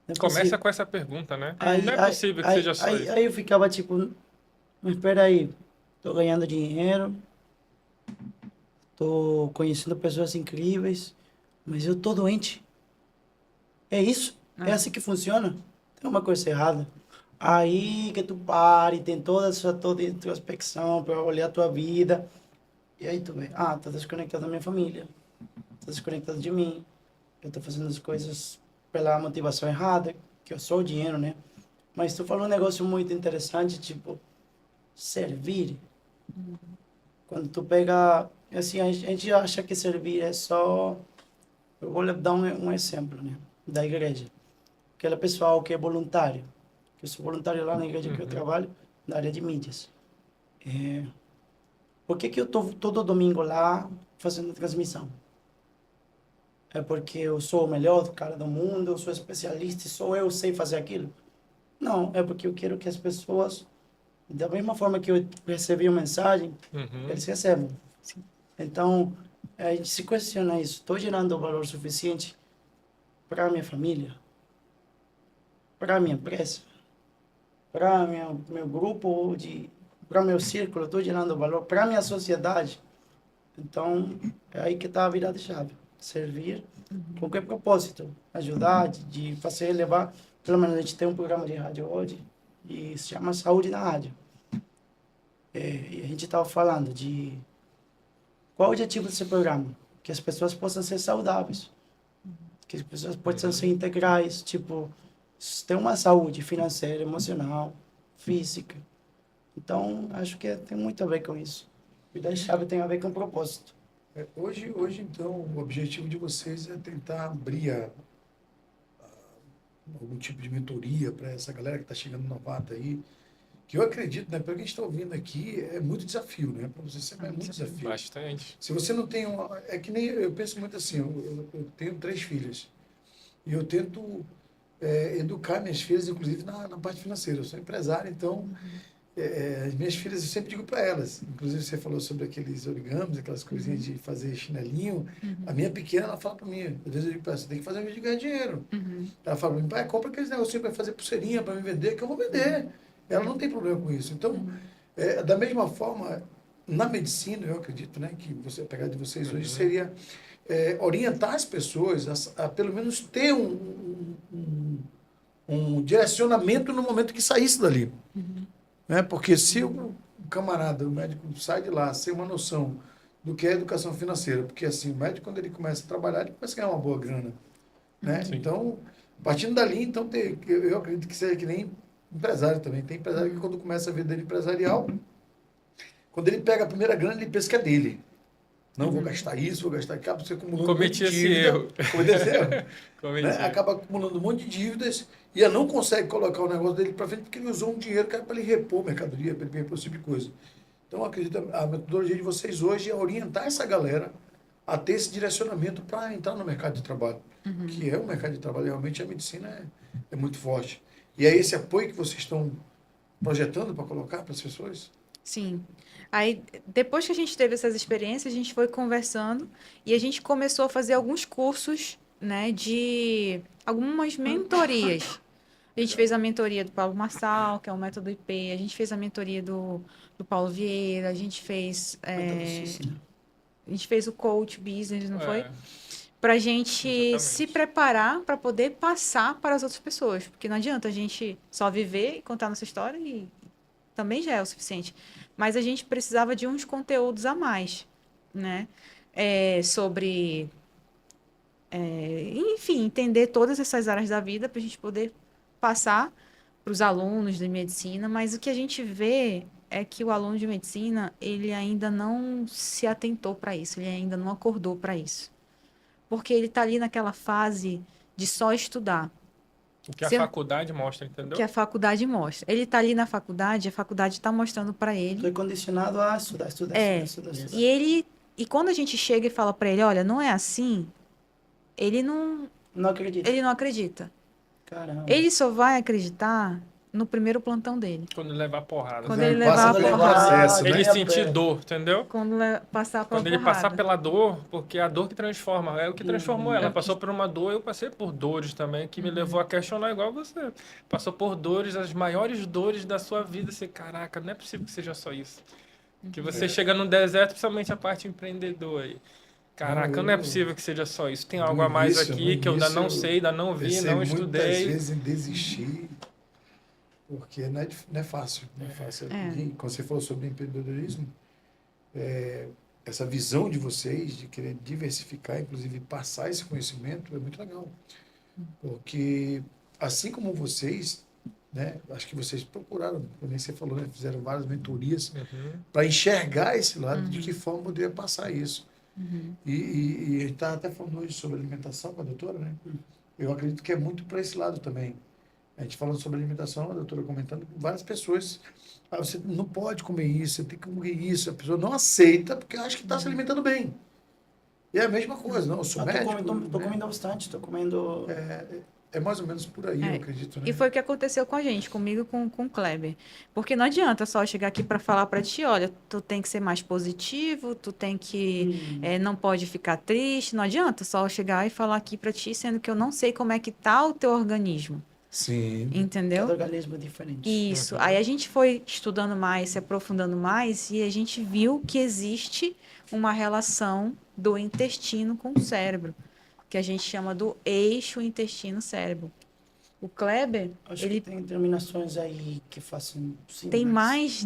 Não é Começa possível. com essa pergunta, né? Aí, Não é aí, possível que aí, seja só aí, isso. aí eu ficava tipo, mas espera aí, tô ganhando dinheiro, tô conhecendo pessoas incríveis, mas eu tô doente. É isso? É assim que funciona? Tem uma coisa errada. Aí que tu pare, tem toda essa toda introspecção para olhar a tua vida. E aí tu vê, tá desconectado da minha família, tá desconectado de mim, eu tô fazendo as coisas pela motivação errada, que eu sou o dinheiro, né? Mas tu falou um negócio muito interessante, tipo, servir. Quando tu pega, assim, a gente acha que servir é só, eu vou dar um exemplo, né? Da igreja. Aquele pessoal que é voluntário, que eu sou voluntário lá na igreja que eu trabalho, na área de mídias. Por que eu tô todo domingo lá fazendo transmissão? É porque eu sou o melhor cara do mundo, eu sou especialista e só eu sei fazer aquilo? Não, é porque eu quero que as pessoas, da mesma forma que eu recebi uma mensagem, Uhum. eles recebam. Então, a gente se questiona isso. Estou gerando valor suficiente para a minha família, para a minha empresa, para meu grupo, para meu círculo, estou gerando valor para a minha sociedade. Então, é aí que está a virada de chave. Servir com que propósito? Ajudar, de fazer levar. Pelo menos a gente tem um programa de rádio hoje e se chama Saúde na Rádio. E a gente estava falando de qual o objetivo desse programa? Que as pessoas possam ser saudáveis, que as pessoas possam ser integrais, tipo, ter uma saúde financeira, emocional, física. Então, acho que tem muito a ver com isso. Vida de chave tem a ver com propósito. Hoje, então, o objetivo de vocês é tentar abrir algum tipo de mentoria para essa galera que está chegando novata aí, que eu acredito, né, pelo que a gente está ouvindo aqui, é muito desafio, né? Para você sempre é muito desafio. Bastante. Se você não tem uma... É que nem... Eu penso muito assim, eu tenho 3 filhas e eu tento educar minhas filhas, inclusive na parte financeira. Eu sou empresário, então... as minhas filhas, eu sempre digo para elas, inclusive você falou sobre aqueles origamis, aquelas coisinhas de fazer chinelinho. A minha pequena, ela fala para mim, às vezes eu digo para ela, você tem que fazer um vídeo de ganhar dinheiro. Ela fala para mim, pai, compra aqueles negocinhos para fazer pulseirinha, para me vender, que eu vou vender. Ela não tem problema com isso. Então, da mesma forma, na medicina, eu acredito, né, que a pegada de vocês hoje seria orientar as pessoas a pelo menos ter um direcionamento no momento que saísse dali. Né? Porque se o camarada, o médico, sai de lá sem uma noção do que é educação financeira, porque assim, o médico, quando ele começa a trabalhar, ele começa a ganhar uma boa grana. Né? Sim. Então, partindo dali, então, eu acredito que seja que nem empresário também. Tem empresário que quando começa a vida dele empresarial, quando ele pega a primeira grana, ele pensa que é dele. Não, vou gastar isso, vou gastar aquilo, você acumulando Cometi um monte de esse dívida. erro. Cometeu esse erro. Cometi. Né? Acaba acumulando um monte de dívidas e ele não consegue colocar o negócio dele para frente porque ele usou um dinheiro que era para ele repor mercadoria, para ele repor esse tipo de coisa. Então, eu acredito que a metodologia de vocês hoje é orientar essa galera a ter esse direcionamento para entrar no mercado de trabalho, que é o mercado de trabalho, realmente a medicina é muito forte. E é esse apoio que vocês estão projetando para colocar para as pessoas? Sim. Aí, depois que a gente teve essas experiências, a gente foi conversando e a gente começou a fazer alguns cursos, né, de algumas mentorias. A gente fez a mentoria do Paulo Marçal, que é o método IP, a gente fez a mentoria do Paulo Vieira, a gente fez, a gente fez o coach business, não foi? É, Para a gente exatamente. se preparar para poder passar para as outras pessoas. Porque não adianta a gente só viver e contar nossa história e também já é o suficiente. Mas a gente precisava de uns conteúdos a mais, né? Sobre, enfim, entender todas essas áreas da vida para a gente poder passar para os alunos de medicina. Mas o que a gente vê é que o aluno de medicina, ele ainda não se atentou para isso, ele ainda não acordou para isso. Porque ele está ali naquela fase de só estudar. O que a Se eu- faculdade mostra, entendeu? Que a faculdade mostra. Ele está ali na faculdade, a faculdade está mostrando para ele. Foi condicionado a estudar, estudar, É. estudar, estudar, estudar. E quando a gente chega e fala para ele, olha, não é assim, ele não Não acredito. acredita. Caramba. Ele só vai acreditar no primeiro plantão dele. Quando levar porrada. Quando Né? ele Passa levar a pelo porrada. processo, né? Ele ganha sentir pé. dor, entendeu? Quando passar pela Quando ele porrada. passar pela dor, porque é a dor que transforma, é o que transformou ela. É. Ela passou por uma dor, eu passei por dores também, que me levou a questionar igual você. Passou por dores, as maiores dores da sua vida. Assim, caraca, não é possível que seja só isso. Que você chega no deserto, principalmente a parte empreendedora aí. Caraca, não é possível que seja só isso. Tem algo a mais aqui que eu ainda não sei, ainda não vi, pensei não muitas estudei. vezes em desistir, porque não é fácil. Não é fácil. É. E quando você falou sobre empreendedorismo, essa visão de vocês de querer diversificar, inclusive passar esse conhecimento, é muito legal. Porque, assim como vocês, né, acho que vocês procuraram, como você falou, né, fizeram várias mentorias Uhum. para enxergar esse lado, de que forma poderia passar isso. E a gente está até falando hoje sobre alimentação com a doutora, né? Eu acredito que é muito para esse lado também. A gente falando sobre alimentação, a doutora comentando que várias pessoas, você não pode comer isso, você tem que comer isso. A pessoa não aceita porque acha que está se alimentando bem. E é a mesma coisa, não, eu sou Eu tô médico. comendo, tô né? comendo bastante, tô comendo... É mais ou menos por aí, eu acredito, né? E foi o que aconteceu com a gente, comigo e com o Kleber. Porque não adianta só chegar aqui para falar para ti, olha, tu tem que ser mais positivo, tu tem que não pode ficar triste. Não adianta só chegar e falar aqui para ti, sendo que eu não sei como é que tá o teu organismo, Sim. entendeu? Cada organismo é diferente. Isso. Aí a gente foi estudando mais, se aprofundando mais e a gente viu que existe uma relação do intestino com o cérebro, que a gente chama do eixo intestino-cérebro. O Kleber, Acho ele que tem terminações aí que façam... Sim, tem mas-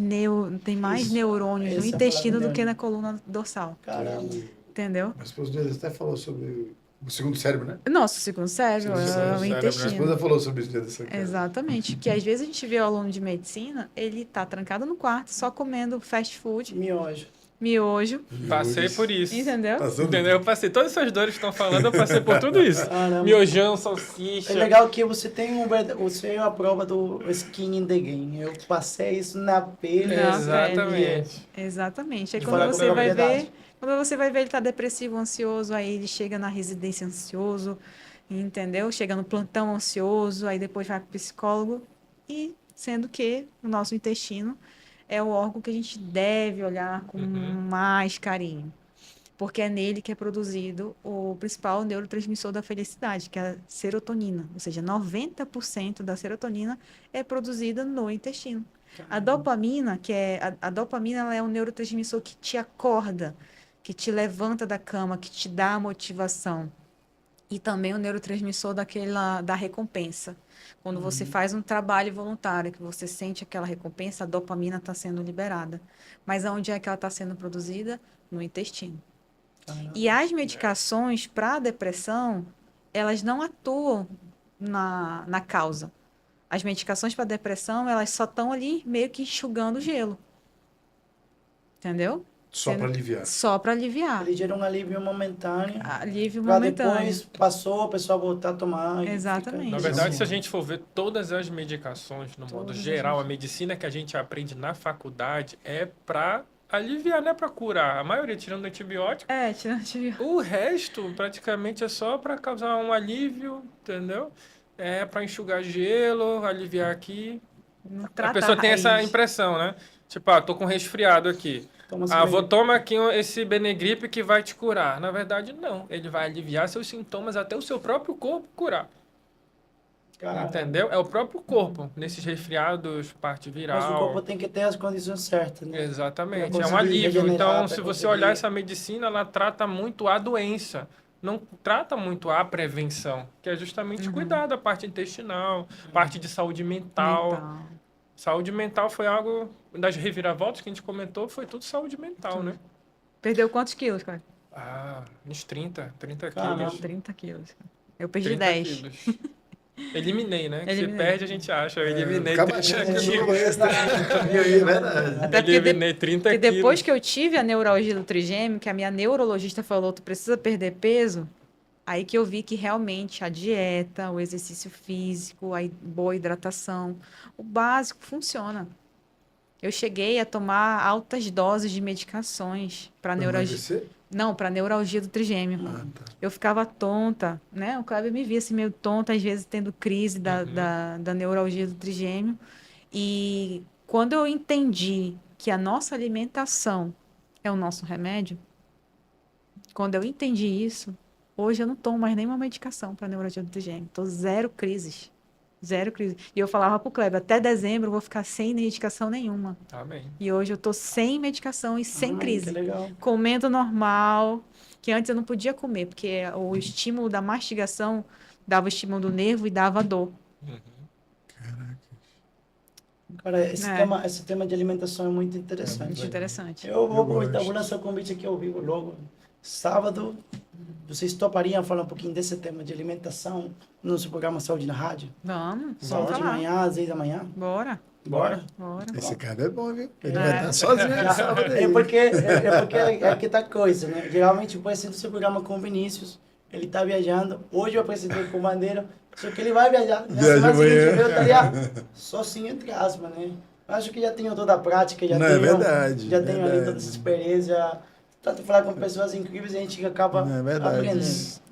tem mais Isso. neurônios no Essa é a intestino palavra do que neurônio. na coluna dorsal, Caramba. entendeu? A esposa dele até falou sobre o segundo cérebro, né? Nosso segundo cérebro Segundo é cérebro, o cérebro, né? A intestino. esposa falou sobre isso dessa cara. Exatamente. Que às vezes a gente vê o aluno de medicina, ele tá trancado no quarto, só comendo fast food, Miojo. miojo, Passei por isso. entendeu? Passou Entendeu? Eu passei todas essas dores que estão falando, eu passei por tudo isso. Caramba. Miojão, salsicha. É legal que você tem você é a prova do skin in the game. Eu passei isso na pele. Na Exatamente. Exatamente. Aí De quando falar você com vai ver, propriedade. ele tá depressivo, ansioso, aí ele chega na residência ansioso, entendeu? Chega no plantão ansioso, aí depois vai pro psicólogo, e sendo que o nosso intestino é o órgão que a gente deve olhar com mais carinho. Porque é nele que é produzido o principal neurotransmissor da felicidade, que é a serotonina. Ou seja, 90% da serotonina é produzida no intestino. A dopamina, a dopamina, ela é um neurotransmissor que te acorda, que te levanta da cama, que te dá motivação. E também o neurotransmissor da recompensa. Quando você faz um trabalho voluntário, que você sente aquela recompensa, a dopamina está sendo liberada. Mas aonde é que ela está sendo produzida? No intestino. Caramba. E as medicações para a depressão, elas não atuam na causa. As medicações para depressão, elas só estão ali meio que enxugando o gelo. Entendeu? Só para aliviar. Só para aliviar. Ele gera um alívio momentâneo. Alívio Pra momentâneo. depois, passou, a pessoa voltar a tomar. e Exatamente. fica- Na verdade, se a gente for ver todas as medicações, no modo Todas as geral, a medicina que a gente aprende na faculdade é para aliviar, não é para curar. A maioria tirando antibiótico. Tirando O resto, praticamente, é só para causar um alívio, entendeu? É para enxugar gelo, aliviar aqui. não A trata pessoa tem essa raiz. impressão, né? Tipo, tô com resfriado aqui. Toma Vou tomar aqui esse Benegripe que vai te curar. Na verdade, não. Ele vai aliviar seus sintomas até o seu próprio corpo curar. Caramba. Entendeu? É o próprio corpo, nesses resfriados, parte Mas o viral. corpo tem que ter as condições certas, né? Exatamente, Pra é um conseguir alívio. regenerar, Então, pra se você conseguir- olhar essa medicina, ela trata muito a doença, não trata muito a prevenção, que é justamente cuidar da parte intestinal, parte de saúde mental. Mental. Saúde mental foi algo das reviravoltas que a gente comentou, foi tudo saúde mental, né? Perdeu quantos quilos, cara? Uns 30 Caramba. quilos. 30 quilos. Eu perdi 30 10. quilos. Eliminei, né? Que se Eliminei. perde, a gente acha. Eu eliminei Acaba 30 achando que quilos. é verdade. Até porque Eliminei 30 Porque quilos. depois que eu tive a neuralgia do trigêmeo, que a minha neurologista falou, tu precisa perder peso, aí que eu vi que realmente a dieta, o exercício físico, a boa hidratação, o básico funciona. Eu cheguei a tomar altas doses de medicações para neuralgia. Emagrecer? Não, para neuralgia do trigêmeo. Ah, tá. Eu ficava tonta, né? O Kleber me via assim meio tonta, às vezes tendo crise da neuralgia do trigêmeo. E quando eu entendi que a nossa alimentação é o nosso remédio, quando eu entendi isso, hoje eu não tomo mais nenhuma medicação para neuralgia do trigêmeo. Tô zero crises. Zero crise. E eu falava pro Kleber, até dezembro eu vou ficar sem medicação nenhuma. Amém. E hoje eu tô sem medicação e sem Que crise. legal. Comendo normal, que antes eu não podia comer, porque o estímulo da mastigação dava o estímulo do nervo e dava dor. Cara, É. esse tema de alimentação é muito interessante. Muito interessante. Eu vou aproveitar, gosto. vou lançar o convite aqui ao vivo logo. Sábado, vocês topariam falar um pouquinho desse tema de alimentação no nosso programa Saúde na Rádio? Vamos Sábado de falar. manhã, às 10 da manhã. Bora, Bora. bora. Esse cara é bom, viu? Ele É. vai estar sozinho no sábado aí. É porque é que tá coisa, né? Geralmente eu apresento esse programa com o Vinícius, ele tá viajando. Hoje eu apresentei com o Bandeira, só que ele vai viajar. Na Viaja semana seguinte amanhã. eu estaria sozinho, entre aspas, né? Acho que já tenho toda a prática, já Não, é tenho, verdade, já tenho ali verdade. toda essa experiência. Tanto falar com pessoas incríveis, a gente acaba Não, é verdade. aprendendo.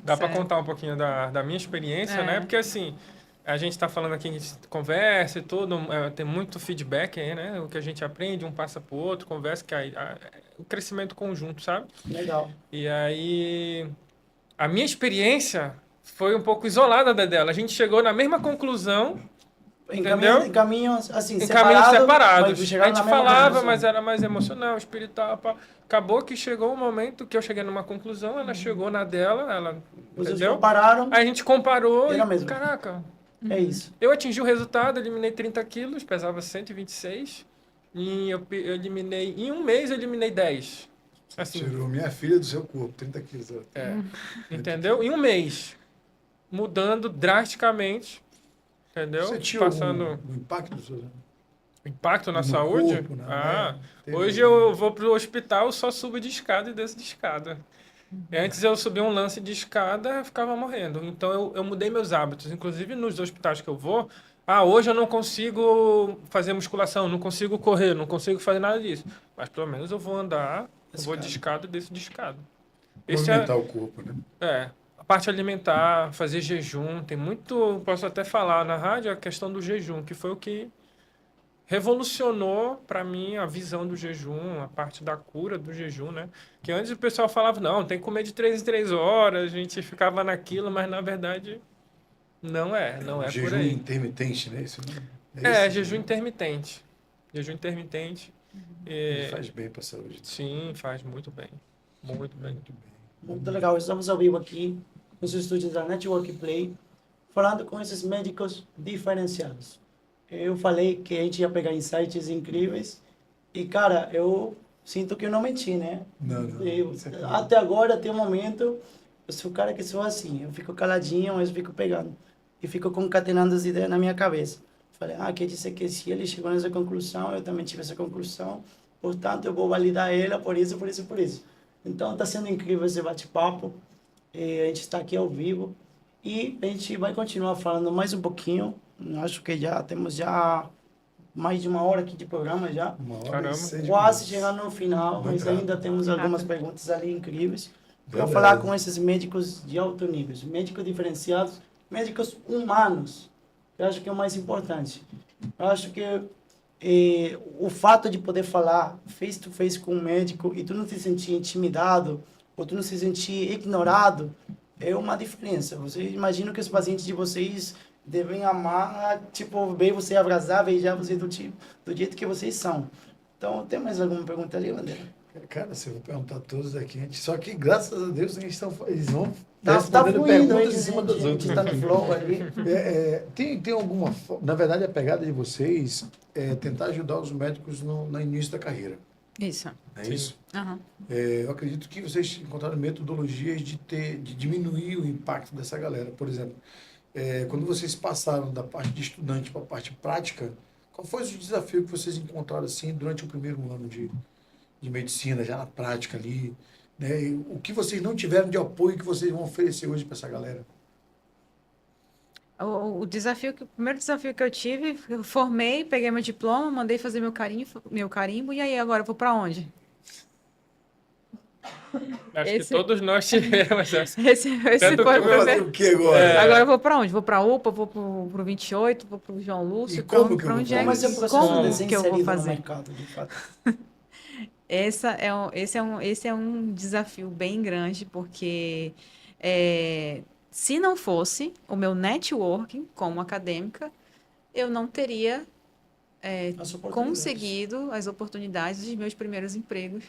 Dá para Certo. contar um pouquinho da minha experiência, É. né? Porque assim, a gente está falando aqui, a gente conversa e tudo, tem muito feedback aí, né? O que a gente aprende, um passa pro outro, conversa, que o crescimento conjunto, sabe? Legal. E aí, a minha experiência foi um pouco isolada da dela. A gente chegou na mesma conclusão, entendeu? Em caminhos, assim, Em caminhos separados. mas A chegaram gente na mesma falava, conclusão. mas era mais emocional, espiritual. Pá. Acabou que chegou um momento que eu cheguei numa conclusão, ela chegou na dela, ela, Vocês entendeu? compararam, Aí a gente comparou Era e, mesmo. caraca, é isso. eu atingi o resultado, eliminei 30 quilos, pesava 126, e eu eliminei, em um mês eu eliminei 10. Assim, Tirou minha filha do seu corpo, 30 quilos. entendeu? Em um mês, mudando drasticamente, entendeu? Você tinha Passando um impacto do seu... impacto na no saúde. corpo, né? Teve Hoje eu vou pro hospital, só subo de escada e desço de escada. Antes eu subia um lance de escada, eu ficava morrendo. Então eu mudei meus hábitos. Inclusive nos hospitais que eu vou, hoje eu não consigo fazer musculação, não consigo correr, não consigo fazer nada disso. Mas pelo menos eu vou andar, eu vou de escada e desço de escada. Esse Movimentar o corpo, né? a parte alimentar, fazer jejum, tem muito, posso até falar na rádio, a questão do jejum, que foi o que revolucionou para mim a visão do jejum, a parte da cura do jejum, né? Que antes o pessoal falava, não, tem que comer de 3 em 3 horas, a gente ficava naquilo, mas na verdade não é por Jejum aí. intermitente, né? Isso, né? É, isso, jejum né? intermitente. Jejum intermitente. Ele faz bem para a saúde. Sim, faz muito bem. Muito bem. Muito bem. Muito legal, estamos ao vivo aqui nos estúdios da Network Play, falando com esses médicos diferenciados. Eu falei que a gente ia pegar insights incríveis e, cara, eu sinto que eu não menti, né? Não. Até agora, até o momento, eu sou o cara que sou assim. Eu fico caladinho, mas fico pegando. E fico concatenando as ideias na minha cabeça. Falei, quer dizer que se ele chegou nessa conclusão, eu também tive essa conclusão. Portanto, eu vou validar ela por isso, por isso, por isso. Então, está sendo incrível esse bate-papo. A gente está aqui ao vivo. E a gente vai continuar falando mais um pouquinho. Acho que já temos mais de 1 hora aqui de programa já. 1 hora Caramba. e 6 Quase minutos. chegando no final, Vai mas entrar. ainda temos algumas perguntas ali incríveis. Para Verdade. falar com esses médicos de alto nível, médicos diferenciados, médicos humanos. Eu acho que é o mais importante. Eu acho que o fato de poder falar face to face com um médico e tu não se sentir intimidado ou tu não se sentir ignorado é uma diferença. Vocês imaginam que os pacientes de vocês devem amar, tipo, ver você abraçar, beijar você do jeito que vocês são. Então, tem mais alguma pergunta ali, André? Cara, se eu vou perguntar todos aqui, só que graças a Deus eles vão Tá respondendo fluindo, perguntas em cima das a gente outras. tá no flow ali. Tem alguma na verdade a pegada de vocês é tentar ajudar os médicos no início da carreira, Isso. é Sim. isso? Aham. Eu acredito que vocês encontraram metodologias de diminuir o impacto dessa galera. Por exemplo, quando vocês passaram da parte de estudante para a parte prática, qual foi o desafio que vocês encontraram assim durante o primeiro ano de medicina, já na prática ali, né? E o que vocês não tiveram de apoio que vocês vão oferecer hoje para essa galera? O primeiro desafio que eu tive, eu formei, peguei meu diploma, mandei fazer meu carimbo, e aí agora eu vou para onde? Acho Esse- que todos nós tivemos essa. Esse Tanto foi que o Vai fazer primeiro. o que agora? Agora eu vou para onde? Vou para UPA, vou pro 28, vou pro João Lúcio. E como que eu pra vou onde fazer é Como esse isso? processo como de ser que eu vou inserido no fazer? mercado, de fato? Esse é um desafio bem grande, porque se não fosse o meu networking como acadêmica, eu não teria As oportunidades. conseguido as oportunidades dos meus primeiros empregos.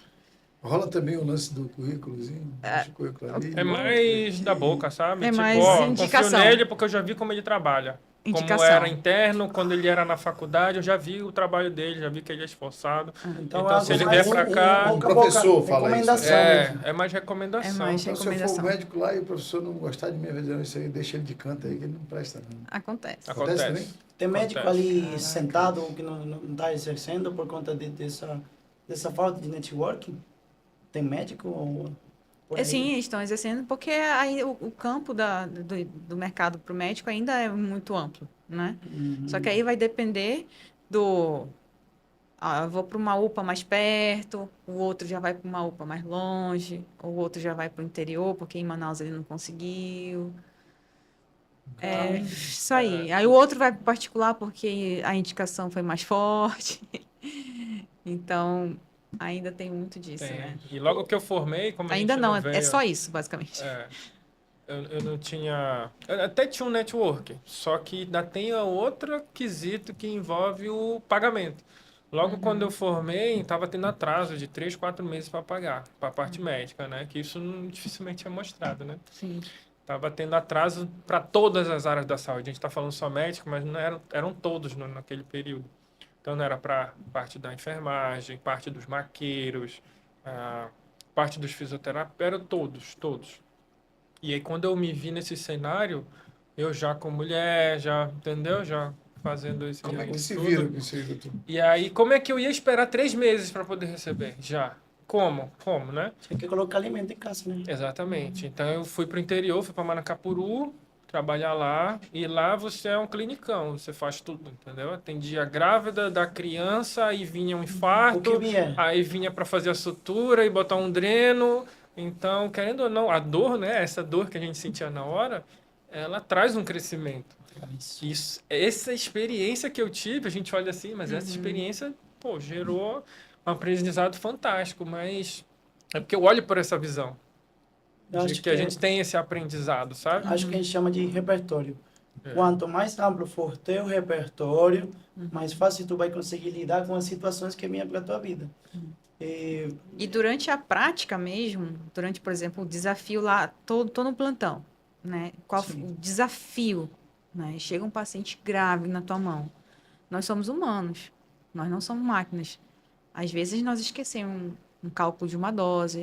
Rola também o lance do currículozinho, deixa o currículo ali. É mais da boca, sabe? É Tipo, mais confio indicação. nele porque eu já vi como ele trabalha. Como Indicação. era interno, quando ele era na faculdade, eu já vi o trabalho dele, já vi que ele é esforçado. Então, algo se ele mais vier pra cá- O professor fala isso, recomendação É, mesmo. é mais recomendação. É mais Então, se eu for recomendação. médico lá e o professor não gostar de mim, vai dizer, isso aí, deixa ele de canto aí, que ele não presta não. Acontece. Acontece também? Acontece. Tem médico Acontece. ali sentado que não está exercendo por conta dessa falta de networking? Tem médico? Por aí? Sim, estão exercendo, porque aí o campo do mercado para o médico ainda é muito amplo, né? Só que aí vai depender do... eu vou para uma UPA mais perto, o outro já vai para uma UPA mais longe, o outro já vai para o interior, porque em Manaus ele não conseguiu. Isso aí. Aí o outro vai para particular porque a indicação foi mais forte. Então, ainda tem muito disso, Tem. né? E logo que eu formei, como a Ainda gente não, é veio- só isso, basicamente. Eu não tinha... Eu até tinha um network, só que ainda tem a outra quesito que envolve o pagamento. Logo quando eu formei, estava tendo atraso de 3, 4 meses para pagar, para a parte médica, né? Que isso dificilmente é mostrado, né? Sim. Estava tendo atraso para todas as áreas da saúde. A gente está falando só médico, mas não eram todos naquele período. Então, não era para parte da enfermagem, parte dos maqueiros, parte dos fisioterapeutas, eram todos. E aí, quando eu me vi nesse cenário, eu já com mulher, já, entendeu? Já fazendo esse Como é que se tudo. vira com isso aí, doutor? E aí, como é que eu ia esperar 3 meses para poder receber? Já. Como, né? Tinha que colocar alimento em casa, né? Exatamente. Então eu fui para o interior, fui para Manacapuru, trabalhar lá, e lá você é um clinicão, você faz tudo, entendeu? Atendia a grávida da criança, aí vinha um O que infarto, vier. aí vinha para fazer a sutura e botar um dreno. Então, querendo ou não, a dor, né? Essa dor que a gente sentia na hora, ela traz um crescimento. Isso, essa experiência que eu tive, a gente olha assim, mas essa experiência, pô, gerou um aprendizado fantástico, mas é porque eu olho por essa visão. Eu De acho que a gente tem esse aprendizado, sabe? Acho que a gente chama de repertório. Quanto mais amplo for teu repertório, mais fácil tu vai conseguir lidar com as situações que vêm para tua vida. E durante a prática mesmo, por exemplo, o desafio lá, tô no plantão, né? Qual o desafio, né? Chega um paciente grave na tua mão. Nós somos humanos, nós não somos máquinas. Às vezes nós esquecemos um cálculo de uma dose, a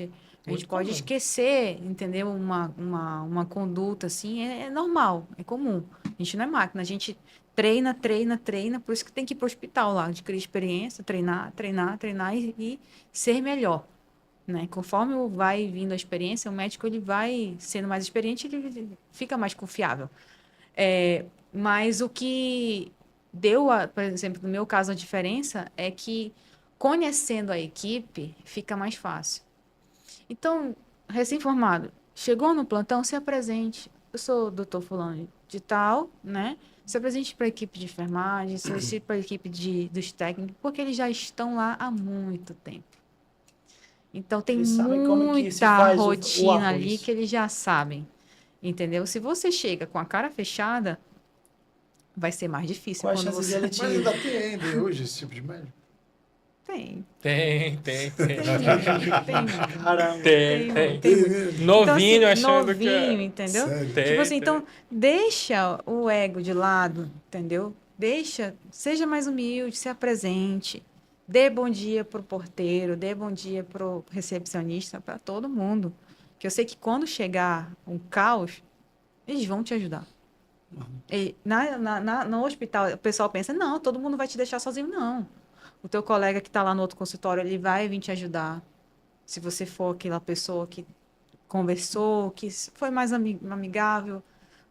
gente Muito pode comum. esquecer, entendeu? Uma conduta assim, é normal, é comum. A gente não é máquina, a gente treina, por isso que tem que ir para o hospital lá, adquirir experiência, treinar e ser melhor, né? Conforme vai vindo a experiência, o médico ele vai sendo mais experiente, ele fica mais confiável. Mas o que deu, por exemplo, no meu caso, a diferença é que conhecendo a equipe fica mais fácil. Então, recém-formado, chegou no plantão, se apresente. Eu sou o doutor fulano de tal, né? Se apresente para a equipe de enfermagem, se apresente para a equipe dos técnicos, porque eles já estão lá há muito tempo. Então, tem Eles sabem como que se muita faz o rotina arroz. ali que eles já sabem. Entendeu? Se você chega com a cara fechada, vai ser mais difícil Qual a quando chance você... de ele te... Mas ainda tem ainda hoje esse tipo de médico? Tem. Tem. Tem. Caramba. Tem. mesmo? Novinho, Então, assim, achando que novinho, é... entendeu? Sério? Tem, Tipo assim, tem. então, deixa o ego de lado, entendeu? Seja mais humilde, se apresente. Dê bom dia pro porteiro, dê bom dia pro recepcionista, para todo mundo. Que eu sei que quando chegar um caos, eles vão te ajudar. E no hospital, o pessoal pensa, não, todo mundo vai te deixar sozinho. Não. O teu colega que está lá no outro consultório, ele vai vir te ajudar. Se você for aquela pessoa que conversou, que foi mais amigável,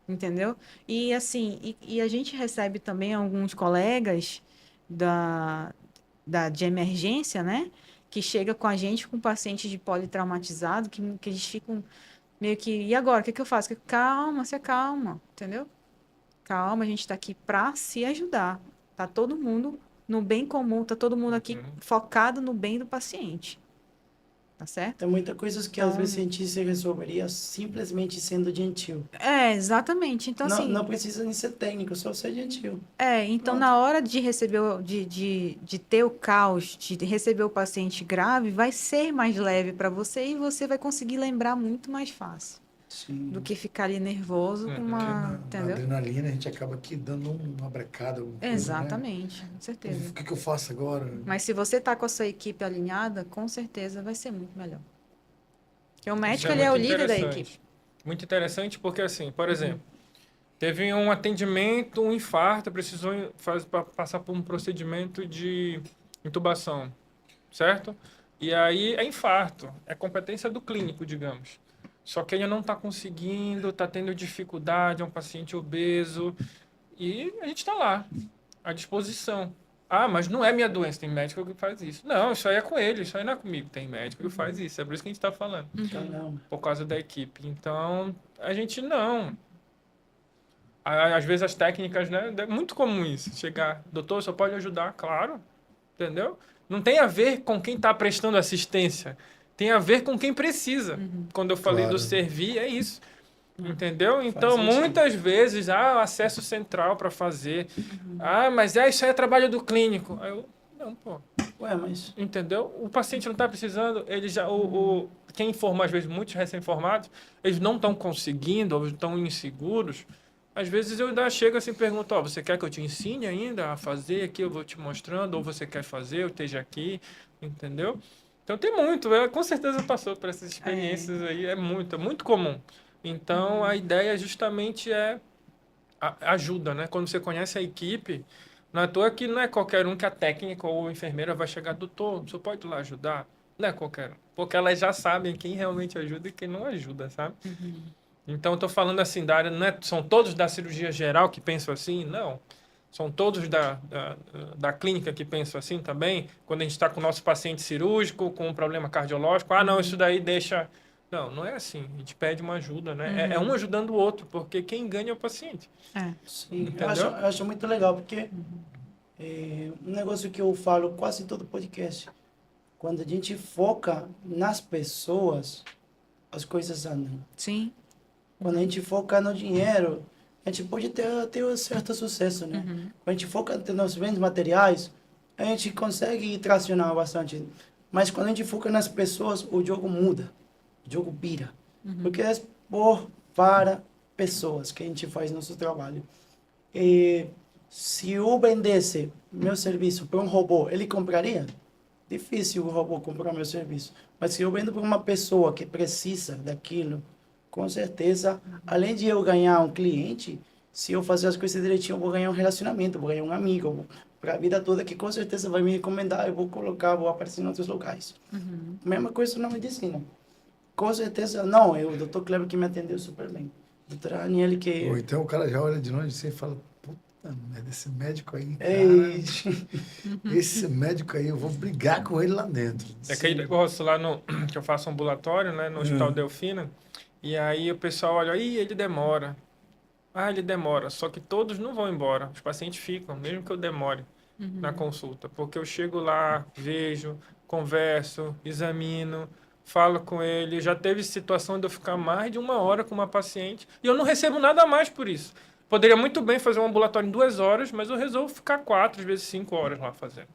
entendeu? E assim, e a gente recebe também alguns colegas de emergência, né? Que chega com a gente com pacientes de politraumatizado, que eles ficam meio que, e agora, o que eu faço? Calma, se acalma, entendeu? Calma, a gente está aqui para se ajudar. Tá todo mundo no bem comum, tá todo mundo aqui focado no bem do paciente. Tá certo? Tem muitas coisas que às vezes a gente se resolveria simplesmente sendo gentil. Exatamente. Então, Não, assim, não precisa nem ser técnico, só ser gentil. então Pronto. na hora de receber, de ter o caos, de receber o paciente grave, vai ser mais leve para você e você vai conseguir lembrar muito mais fácil Sim. do que ficar ali nervoso com Porque uma, na entendeu? adrenalina a gente acaba aqui dando uma brecada. Alguma coisa, né? Exatamente, com certeza. O que eu faço agora? Mas se você tá com a sua equipe alinhada, com certeza vai ser muito melhor. Porque o médico, ele é o muito líder da interessante. equipe. Muito interessante porque, assim, por exemplo, teve um atendimento, um infarto, precisou passar por um procedimento de intubação, certo? E aí é infarto, é competência do clínico, digamos. Só que ele não está conseguindo, está tendo dificuldade, é um paciente obeso, e a gente está lá, à disposição. Ah, mas não é minha doença, tem médico que faz isso. Não, isso aí é com ele, isso aí não é comigo, tem médico que faz isso. É por isso que a gente está falando, Caramba. por causa da equipe. Então, a gente não. Às vezes as técnicas, né? É muito comum isso. Chegar, doutor, só pode ajudar? Claro, entendeu? Não tem a ver com quem está prestando assistência. Tem a ver com quem precisa. Quando eu falei Claro. do servir, é isso. Entendeu? Então, sentido. muitas vezes, acesso central para fazer. Mas isso aí é trabalho do clínico. Aí eu, não, pô. Ué, mas... Entendeu? O paciente não está precisando, ele já, quem informa, às vezes, muitos recém-formados, eles não estão conseguindo, ou estão inseguros. Às vezes eu ainda chego assim e pergunto, você quer que eu te ensine ainda a fazer aqui, eu vou te mostrando, ou você quer fazer, eu esteja aqui, entendeu? Então tem muito, com certeza passou por essas experiências aí, é muito comum. Então a ideia justamente é ajuda, né? Quando você conhece a equipe, não é à toa que não é qualquer um que a técnica ou a enfermeira vai chegar, doutor, você pode ir lá ajudar? Não é qualquer um, porque elas já sabem quem realmente ajuda e quem não ajuda, sabe? Então, estou falando assim da área, não é, são todos da cirurgia geral que pensam assim? Não. São todos da clínica que pensam assim também? Quando a gente está com o nosso paciente cirúrgico, com um problema cardiológico, não, isso daí deixa... Não, não é assim. A gente pede uma ajuda, né? É um ajudando o outro, porque quem ganha é o paciente. Sim, Entendeu? eu acho muito legal, porque um negócio que eu falo quase em todo podcast, quando a gente foca nas pessoas, as coisas andam. Sim. Quando a gente foca no dinheiro, a gente pode ter um certo sucesso, né? Quando a gente foca nos bens materiais, a gente consegue tracionar bastante. Mas quando a gente foca nas pessoas, o jogo muda. O jogo vira. Porque é para, pessoas que a gente faz nosso trabalho. E se eu vendesse meu serviço para um robô, ele compraria? Difícil o robô comprar meu serviço. Mas se eu vendo para uma pessoa que precisa daquilo, com certeza, além de eu ganhar um cliente, se eu fazer as coisas direitinho, eu vou ganhar um relacionamento, vou ganhar um amigo para a vida toda, que com certeza vai me recomendar, eu vou colocar, vou aparecer em outros locais. Mesma coisa na medicina. Com certeza, não, o doutor Kleber que me atendeu super bem. Doutora Aniele que... Ou então o cara já olha de longe assim e fala, puta merda, esse médico aí, cara, Ei, esse médico aí, eu vou brigar com ele lá dentro. É aquele negócio lá no, que eu faço ambulatório, né, no Hospital Delfina, e aí o pessoal olha, ih, ele demora. Ah, ele demora. Só que todos não vão embora. Os pacientes ficam, mesmo que eu demore na consulta. Porque eu chego lá, vejo, converso, examino, falo com ele. Já teve situação de eu ficar mais de 1 hora com uma paciente e eu não recebo nada a mais por isso. Poderia muito bem fazer um ambulatório em 2 horas, mas eu resolvo ficar 4, às vezes 5 horas lá fazendo.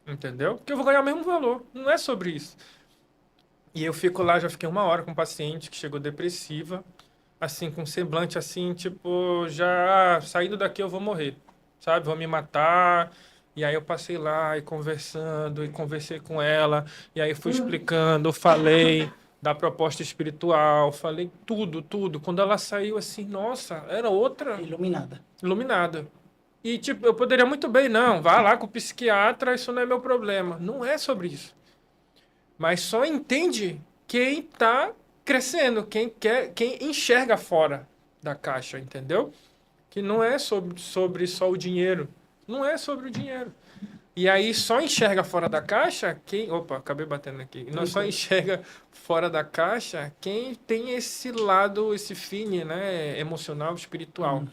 Entendeu? Porque eu vou ganhar o mesmo valor. Não é sobre isso. E eu fico lá, já fiquei 1 hora com um paciente que chegou depressiva, assim, com um semblante assim, tipo, já saindo daqui eu vou morrer, sabe? Vou me matar. E aí eu passei lá e conversando, e conversei com ela, e aí fui explicando, falei da proposta espiritual, falei tudo, tudo. Quando ela saiu assim, nossa, era outra iluminada. iluminada. E tipo, eu poderia muito bem, não, vá lá com o psiquiatra, isso não é meu problema. Não é sobre isso. Mas só entende quem está crescendo, quem quer, quem enxerga fora da caixa, entendeu? Que não é sobre só o dinheiro. Não é sobre o dinheiro. E aí só enxerga fora da caixa quem... Opa, acabei batendo aqui. Não só enxerga fora da caixa quem tem esse lado, esse feeling, né, emocional, espiritual.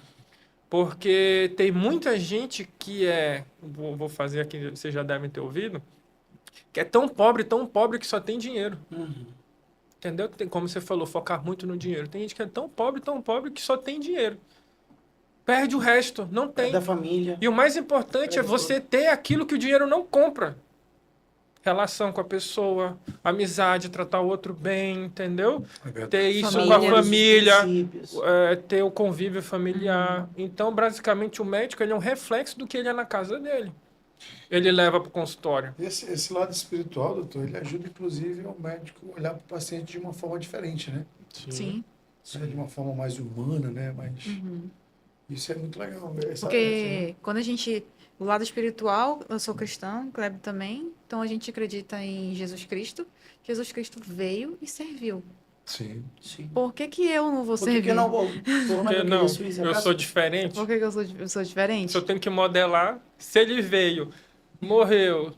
Porque tem muita gente que é... Vou fazer aqui, vocês já devem ter ouvido, que é tão pobre que só tem dinheiro. Entendeu? Tem, como você falou, focar muito no dinheiro. Tem gente que é tão pobre que só tem dinheiro. Perde o resto, não tem. Da família. E o mais importante é você ter aquilo que o dinheiro não compra. Relação com a pessoa, amizade, tratar o outro bem, entendeu? É verdade. Ter isso Família. com a família, Princípios. ter o convívio familiar. Então, basicamente, o médico ele é um reflexo do que ele é na casa dele. Ele leva para o consultório. Esse lado espiritual, doutor, ele ajuda, inclusive, o médico a olhar para o paciente de uma forma diferente, né? Sim. De uma forma mais humana, né? Mais... Isso é muito legal. Porque quando a gente... O lado espiritual, eu sou cristã, o Kleber também. Então a gente acredita em Jesus Cristo. Jesus Cristo veio e serviu. Sim. Sim. Por que que eu não vou Por que servir? que eu não vou? Porque não, eu sou diferente. Por que que eu sou diferente? Se eu tenho que modelar, se ele veio, morreu,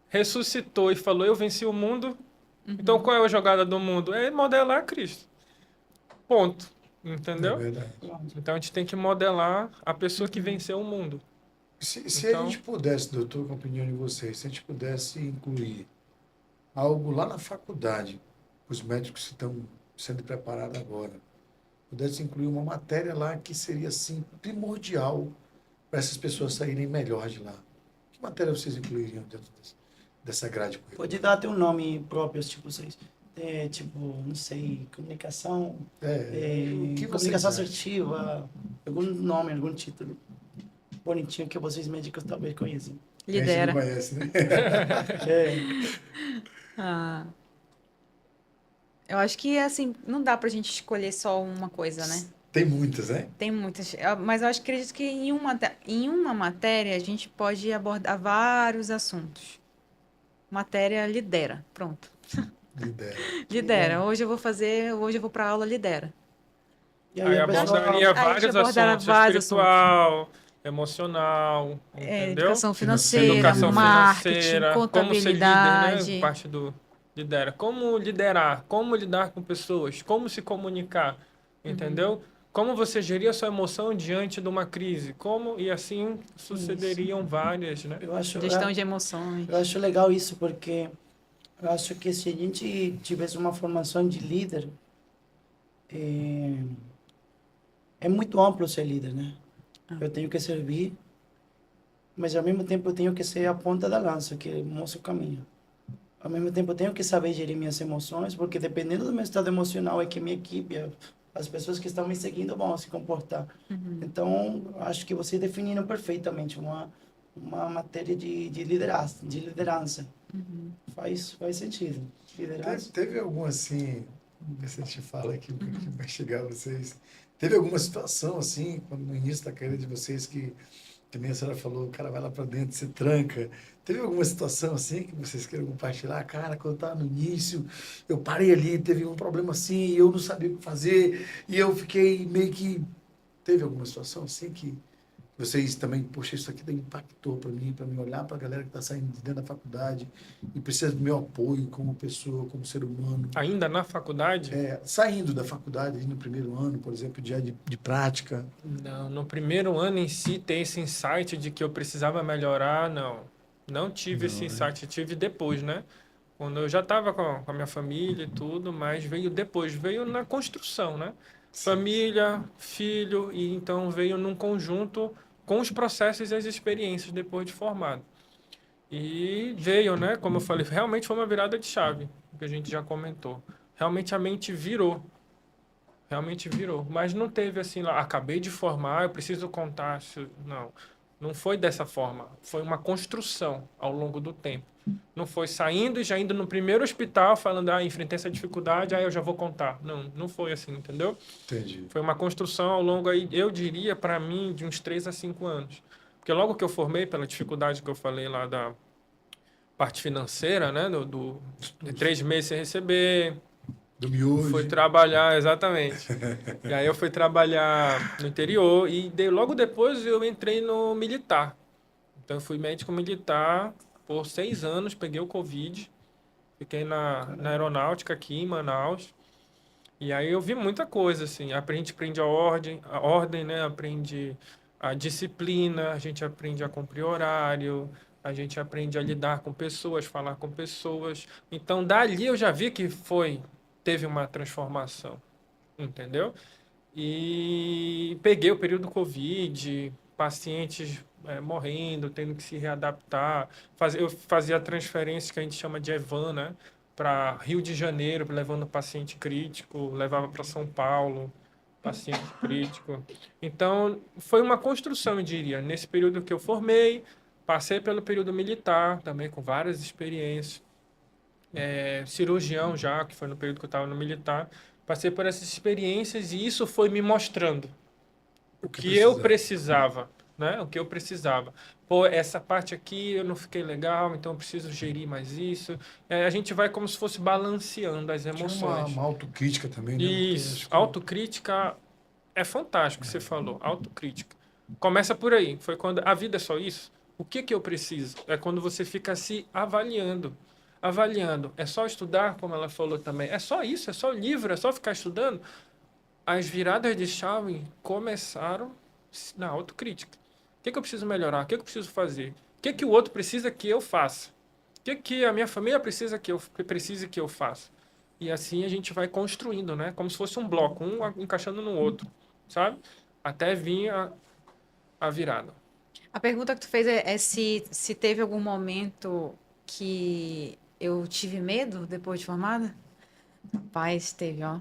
ressuscitou e falou, eu venci o mundo, então qual é a jogada do mundo? É modelar Cristo. Ponto. É Entendeu? verdade. Então a gente tem que modelar a pessoa que venceu o mundo. Se Então- a gente pudesse, doutor, com a opinião de vocês, se a gente pudesse incluir algo lá na faculdade, os médicos que estão sendo preparados agora, pudesse incluir uma matéria lá que seria, assim, primordial para essas pessoas saírem melhor de lá. Que matéria vocês incluiriam dentro dessa grade curricular? Pode dar até um nome próprio, tipo, vocês. Tipo, não sei, comunicação, O que vocês comunicação acham? assertiva, algum nome, algum título bonitinho que vocês médicos talvez conhecem. A gente Lidera. não conhece, né? Ah, eu acho que, assim, não dá pra gente escolher só uma coisa, né? Tem muitas, né? Tem muitas. Mas eu acredito que em uma matéria a gente pode abordar vários assuntos. Matéria lidera. Pronto. Lidera. Lidera. Hoje eu vou pra aula lidera. E Aí a pessoa- abordaria Aí vários abordaria assuntos, vários espiritual, emocional, entendeu? Educação financeira, Educação marketing, financeira, como ser líder, contabilidade. né? Parte do lidera. Como liderar, como lidar com pessoas, como se comunicar, entendeu? Como você gerir a sua emoção diante de uma crise, como e assim sucederiam várias, né? eu acho, Gestão de emoções. eu acho legal isso, porque eu acho que se a gente tivesse uma formação de líder, é muito amplo ser líder, né? Eu tenho que servir, mas ao mesmo tempo eu tenho que ser a ponta da lança, que mostra o caminho. Ao mesmo tempo eu tenho que saber gerir minhas emoções, porque dependendo do meu estado emocional é que minha equipe, as pessoas que estão me seguindo vão se comportar. Então, acho que você definiram perfeitamente uma matéria de liderança. Faz sentido. Liderança. Teve algum assim, vamos ver se a gente fala aqui o que vai chegar a vocês. Teve alguma situação assim, quando no início da carreira de vocês que nem a senhora falou, o cara vai lá para dentro, se tranca. Teve alguma situação assim que vocês queiram compartilhar? Cara, quando eu estava no início, eu parei ali, teve um problema assim, e eu não sabia o que fazer, e eu fiquei meio que... Teve alguma situação assim que vocês também, poxa, isso aqui impactou para mim olhar para a galera que está saindo de dentro da faculdade e precisa do meu apoio como pessoa, como ser humano. Ainda na faculdade? Saindo da faculdade, no primeiro ano, por exemplo, de prática. Não, no primeiro ano em si, ter esse insight de que eu precisava melhorar, não. Não tive esse insight, tive depois, né? Quando eu já estava com a minha família e tudo, mas veio depois, veio na construção, né? Família, filho, e então veio num conjunto com os processos e as experiências depois de formado. E veio, né? Como eu falei, realmente foi uma virada de chave, que a gente já comentou. Realmente a mente virou. Realmente virou. Mas não teve assim, lá, acabei de formar, eu preciso contar. Não. Não foi dessa forma. Foi uma construção ao longo do tempo. Não foi saindo e já indo no primeiro hospital falando, enfrentei essa dificuldade, aí eu já vou contar. Não, não foi assim, entendeu? Entendi. Foi uma construção ao longo aí, eu diria, para mim, de uns 3 a 5 anos. Porque logo que eu formei, pela dificuldade que eu falei lá da parte financeira, né? De 3 meses sem receber, Do miojo. foi trabalhar, exatamente. E aí eu fui trabalhar no interior e logo depois eu entrei no militar. Então eu fui médico militar por 6 anos, peguei o Covid, fiquei na aeronáutica aqui em Manaus. E aí eu vi muita coisa, assim, aprende a ordem, né? Aprende a disciplina, a gente aprende a cumprir horário, a gente aprende a lidar com pessoas, falar com pessoas. Então dali eu já vi que teve uma transformação, entendeu? E peguei o período do Covid, pacientes morrendo, tendo que se readaptar. Eu fazia transferências que a gente chama de EVAN, né? Para Rio de Janeiro, levando paciente crítico, levava para São Paulo, paciente crítico. Então, foi uma construção, eu diria. Nesse período que eu formei, passei pelo período militar, também com várias experiências. Cirurgião já, que foi no período que eu estava no militar. Passei por essas experiências e isso foi me mostrando o que eu precisava, né? O que eu precisava. Pô, essa parte aqui eu não fiquei legal, então eu preciso gerir mais isso. A gente vai como se fosse balanceando as emoções. Tinha uma autocrítica também, né? Isso. Autocrítica é fantástico, você falou. Autocrítica. Começa por aí. Foi quando a vida é só isso. O que eu preciso? É quando você fica se avaliando. Avaliando. É só estudar, como ela falou também. É só isso, é só livro, é só ficar estudando. As viradas de chave começaram na autocrítica. O que eu preciso melhorar? O que eu preciso fazer? O que o outro precisa que eu faça? O que a minha família precisa que eu faça? E assim a gente vai construindo, né? Como se fosse um bloco, um encaixando no outro, sabe? Até vir a virada. A pergunta que tu fez é se teve algum momento que eu tive medo depois de formada? Rapaz, teve, ó.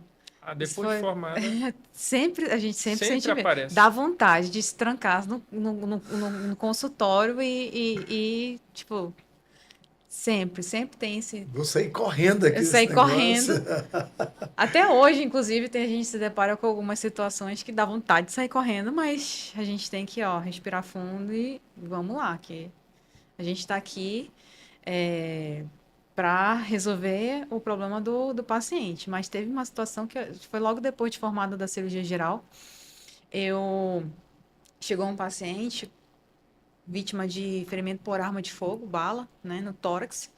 Depois de formada. A gente sempre sente medo. aparece. Dá vontade de se trancar no consultório e, tipo, sempre tem esse. Vou sair correndo aqui. Eu saí correndo. Até hoje, inclusive, a gente se depara com algumas situações que dá vontade de sair correndo, mas a gente tem que, respirar fundo e vamos lá, que a gente está aqui para resolver o problema do paciente. Mas teve uma situação que foi logo depois de formada da cirurgia geral. Chegou um paciente vítima de ferimento por arma de fogo, bala, né, no tórax.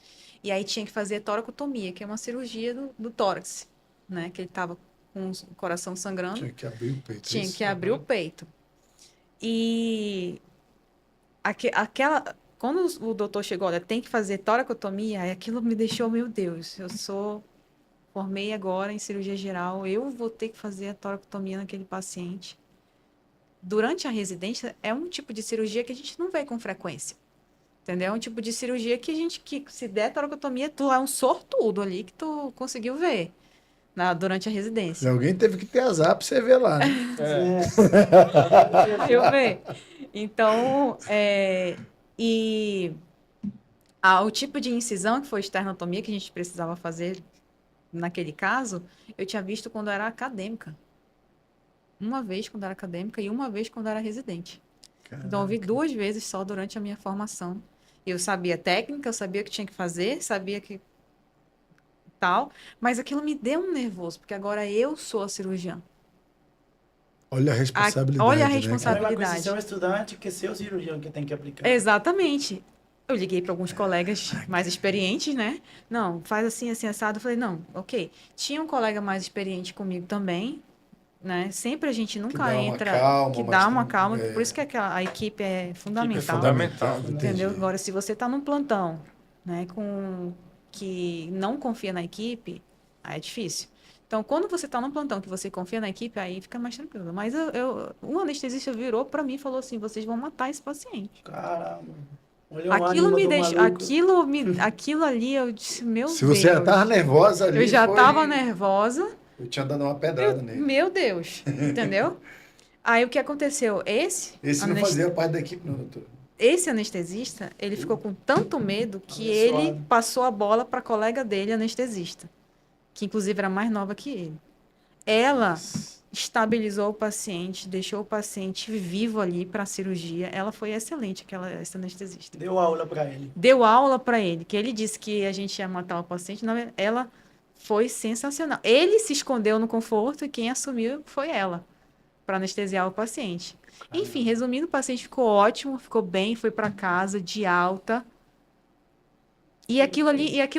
E aí tinha que fazer toracotomia, que é uma cirurgia do tórax, né? Que ele estava com o coração sangrando. Tinha que abrir o peito. Tinha que abrir o peito. E quando o doutor chegou, olha, tem que fazer toracotomia, aí aquilo me deixou, meu Deus, formei agora em cirurgia geral, eu vou ter que fazer a toracotomia naquele paciente. Durante a residência, é um tipo de cirurgia que a gente não vê com frequência. Entendeu? É um tipo de cirurgia que se der toracotomia, tu é um sortudo ali que tu conseguiu ver, durante a residência. Alguém teve que ter azar para você ver lá, né? Eu ver. Então, o tipo de incisão que foi esternotomia que a gente precisava fazer naquele caso, eu tinha visto quando eu era acadêmica. Uma vez quando eu era acadêmica e uma vez quando eu era residente. Então, eu vi 2 vezes só durante a minha formação. Eu sabia técnica, eu sabia o que tinha que fazer, sabia que tal, mas aquilo me deu um nervoso, porque agora eu sou a cirurgiã. Olha a responsabilidade. olha a né, É a responsabilidade. mesma coisa ser um estudante que ser o cirurgião que tem que aplicar. Exatamente. Eu liguei para alguns colegas mais experientes, né? Não, faz assim, assim, assado. Eu falei, não, ok. Tinha um colega mais experiente comigo também, né? Sempre a gente nunca dá uma entra, calma, que mas dá uma tem- calma, é. por isso que a equipe é fundamental. fundamental. Entendeu? entendi. Agora, se você está num plantão, né, que não confia na equipe, aí é difícil. Então, quando você está num plantão que você confia na equipe, aí fica mais tranquilo. Mas um anestesista virou para mim e falou assim: vocês vão matar esse paciente. Caramba. Olha o Aquilo ânimo me do deixou, maluco. aquilo ali, eu disse, meu Se Deus. você já estava nervosa ali, Eu já foi- estava nervosa. Eu tinha dado uma pedrada nele. Meu Deus, entendeu? Aí o que aconteceu? Esse não fazia parte da equipe, não, doutor. Esse anestesista, ele ficou com tanto medo que Abençoado. ele passou a bola para a colega dele, anestesista, que inclusive era mais nova que ele. Ela estabilizou o paciente, deixou o paciente vivo ali para a cirurgia. Ela foi excelente, essa anestesista. Deu aula pra ele. Deu aula para ele, que ele disse que a gente ia matar o paciente, ela foi sensacional. Ele se escondeu no conforto e quem assumiu foi ela, para anestesiar o paciente. Enfim, resumindo, o paciente ficou ótimo, ficou bem, foi para casa de alta. E aquilo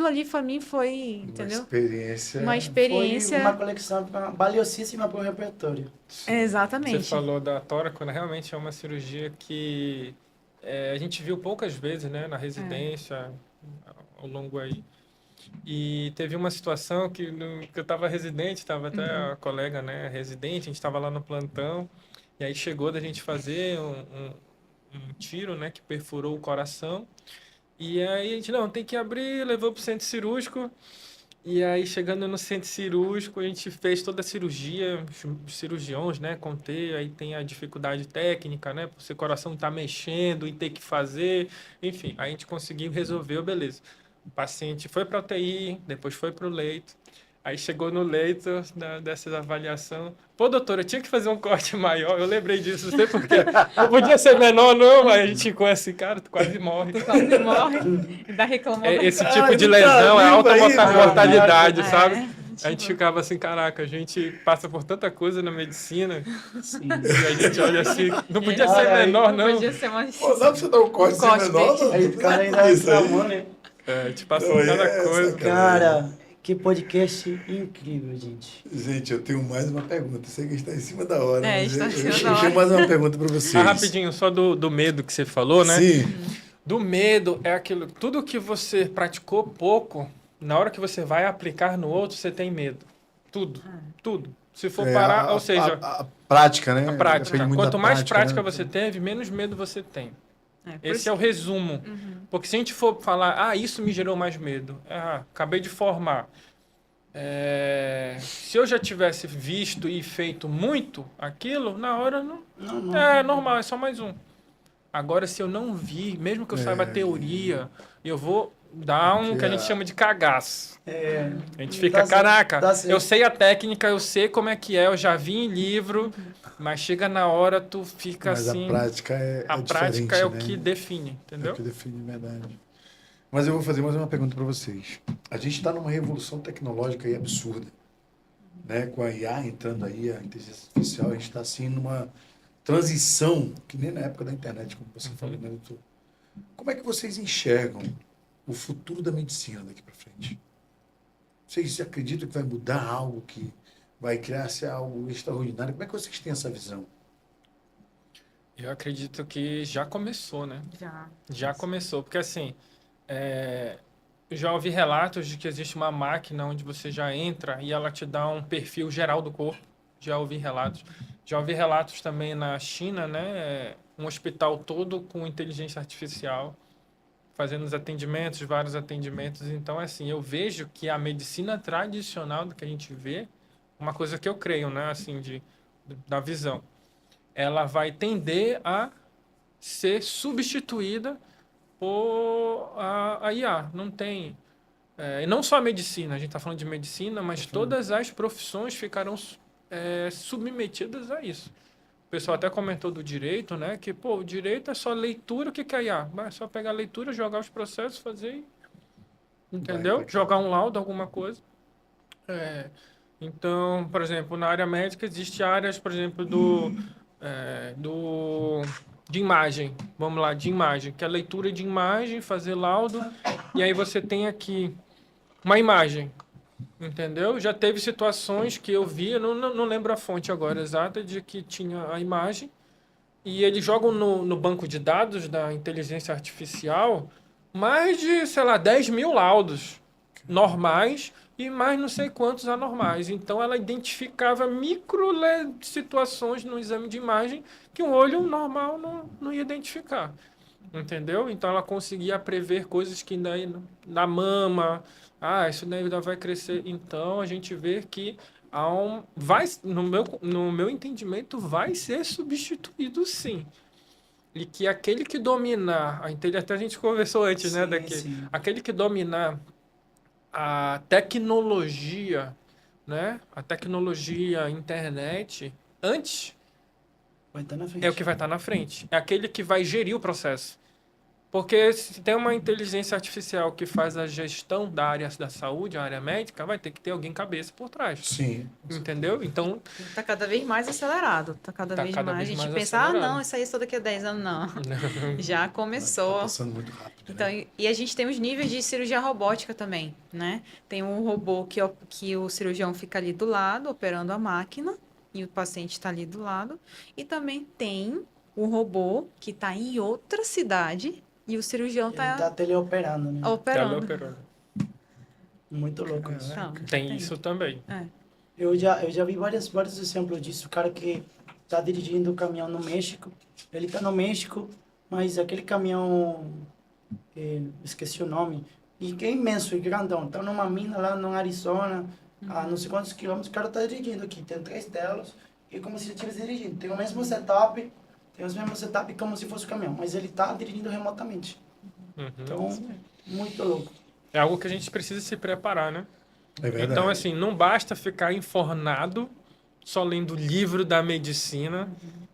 ali para mim foi, entendeu? Experiência. Uma experiência. Foi uma coleção valiosíssima para o repertório. Exatamente. Você falou da tórax, né? Realmente é uma cirurgia que a gente viu poucas vezes, né? Na residência, ao longo aí. E teve uma situação que eu estava residente, estava até a colega, né? Residente, a gente estava lá no plantão. E aí chegou da gente fazer um tiro, né? Que perfurou o coração. E aí a gente, não, tem que abrir, levou para o centro cirúrgico. E aí, chegando no centro cirúrgico, a gente fez toda a cirurgia, os cirurgiões, né, conter, aí tem a dificuldade técnica, né, por seu coração tá mexendo e ter que fazer, enfim, aí a gente conseguiu, resolveu, beleza. O paciente foi para UTI, depois foi para o leito, aí chegou no leito dessa avaliação, pô, doutor, eu tinha que fazer um corte maior, eu lembrei disso, não sei por quê, não podia ser menor não, aí a gente ficou assim, cara, tu quase morre. Quase morre, ainda reclamou. Esse Cara, tipo de ele tá lesão é vivo alta aí, mortalidade, mano. sabe? É, A gente ficava assim, caraca, a gente passa por tanta coisa na medicina Sim. e a gente olha assim, não podia ser Olha aí, menor, não. Podia ser mais. Pô, dá pra você dar um corte sem corte menor? desse. Aí o cara ainda reclamou, né? A gente passa por cada coisa. Cara, que podcast incrível, gente. Gente, eu tenho mais uma pergunta. Sei que está em cima da hora. É, mas está em cima eu da hora. tenho mais uma pergunta para vocês. Rapidinho, só do medo que você falou, né? Sim. Do medo é aquilo, tudo que você praticou pouco, na hora que você vai aplicar no outro, você tem medo. Tudo, tudo. Se for parar, ou seja, A prática, né? a prática. Depende muito Quanto da mais prática né? você teve, menos medo você tem. Por Esse isso- é o resumo. Porque se a gente for falar, isso me gerou mais medo. Acabei de formar. Se eu já tivesse visto e feito muito aquilo, na hora não. É normal, é só mais um. Agora, se eu não vi, mesmo que eu saiba a teoria, eu vou dar um que a gente chama de cagaço. É, A gente fica, dá certo, caraca, dá certo. eu sei a técnica, eu sei como é que é, eu já vi em livro, mas chega na hora, tu fica Mas assim. a prática é A diferente, prática é o né? que define, É entendeu? o que define, verdade. Mas eu vou fazer mais uma pergunta para vocês. A gente está numa revolução tecnológica aí absurda, né? Com a IA entrando aí, a inteligência artificial, a gente está assim numa transição, que nem na época da internet, como você falou, né, doutor? Como é que vocês enxergam o futuro da medicina daqui para frente? Vocês acreditam que vai mudar algo, que vai criar-se algo extraordinário? Como é que vocês têm essa visão? Eu acredito que já começou, né? Já começou, porque assim, eu já ouvi relatos de que existe uma máquina onde você já entra e ela te dá um perfil geral do corpo. Já ouvi relatos. Já ouvi relatos também na China, né? Um hospital todo com inteligência artificial fazendo os atendimentos, vários atendimentos. Então, assim, eu vejo que a medicina tradicional do que a gente vê, uma coisa que eu creio, né, assim, da visão, ela vai tender a ser substituída por a IA. Não tem... e não só a medicina, a gente está falando de medicina, mas todas as profissões ficarão submetidas a isso. O pessoal até comentou do direito, né? Que, pô, o direito é só leitura, o que que é IA? É só pegar a leitura, jogar os processos, fazer, entendeu? Jogar um laudo, alguma coisa. Então, por exemplo, na área médica existe áreas, por exemplo, de imagem. Vamos lá, de imagem, que é a leitura de imagem, fazer laudo, e aí você tem aqui uma imagem, entendeu? Já teve situações que eu vi, eu não lembro a fonte agora exata, de que tinha a imagem, e eles jogam no banco de dados da inteligência artificial mais de, sei lá, 10 mil laudos normais e mais não sei quantos anormais. Então, ela identificava situações no exame de imagem que um olho normal não ia identificar. Entendeu? Então, ela conseguia prever coisas que daí na mama, isso daí ainda vai crescer. Então, a gente vê que no meu entendimento, vai ser substituído sim. E que aquele que dominar, até a gente conversou antes, né, Sim. aquele que dominar a tecnologia, né, a internet, antes Vai estar na frente. é o que vai estar na frente. É aquele que vai gerir o processo. Porque se tem uma inteligência artificial que faz a gestão da área da saúde, a área médica, vai ter que ter alguém cabeça por trás. Sim. Entendeu? Então, Tá cada vez mais acelerado. Tá cada Tá vez cada mais. vez A gente mais pensa, acelerado. não, isso aí é só daqui a 10 anos, não. Já Tá começou. passando muito rápido, Então, né? e a gente tem os níveis de cirurgia robótica também, né? Tem um robô que o cirurgião fica ali do lado, operando a máquina, e o paciente está ali do lado. E também tem um robô que está em outra cidade e o cirurgião Ele tá está teleoperando, né? operando. Muito louco isso. Então, tem isso também. Eu já vi vários exemplos disso. O cara que tá dirigindo o caminhão no México, ele tá no México, mas aquele caminhão, esqueci o nome, e que é imenso e grandão. Tá numa mina lá no Arizona, a não sei quantos quilômetros, o cara tá dirigindo aqui. Tem 3 telas, e é como se ele estivesse dirigindo. Tem o mesmo setup como se fosse o caminhão, mas ele tá dirigindo remotamente. Então, muito louco. É algo que a gente precisa se preparar, né? É verdade. Então, assim, não basta ficar informado só lendo o livro da medicina,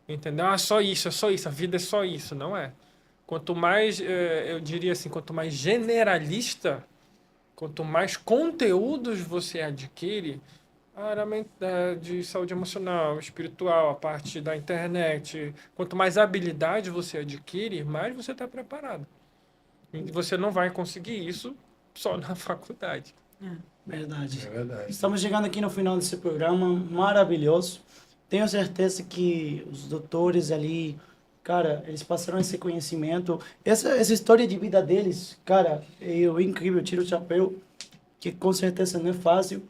entendeu? É só isso, a vida é só isso. Não é. Quanto mais, eu diria assim, quanto mais generalista, quanto mais conteúdos você adquire, a área de saúde emocional, espiritual, a parte da internet, quanto mais habilidade você adquire, mais você está preparado. E você não vai conseguir isso só na faculdade. Verdade. É verdade. Estamos chegando aqui no final desse programa maravilhoso. Tenho certeza que os doutores ali, cara, eles passaram esse conhecimento. Essa história de vida deles, cara, é incrível. Eu tiro o chapéu, que com certeza não é fácil.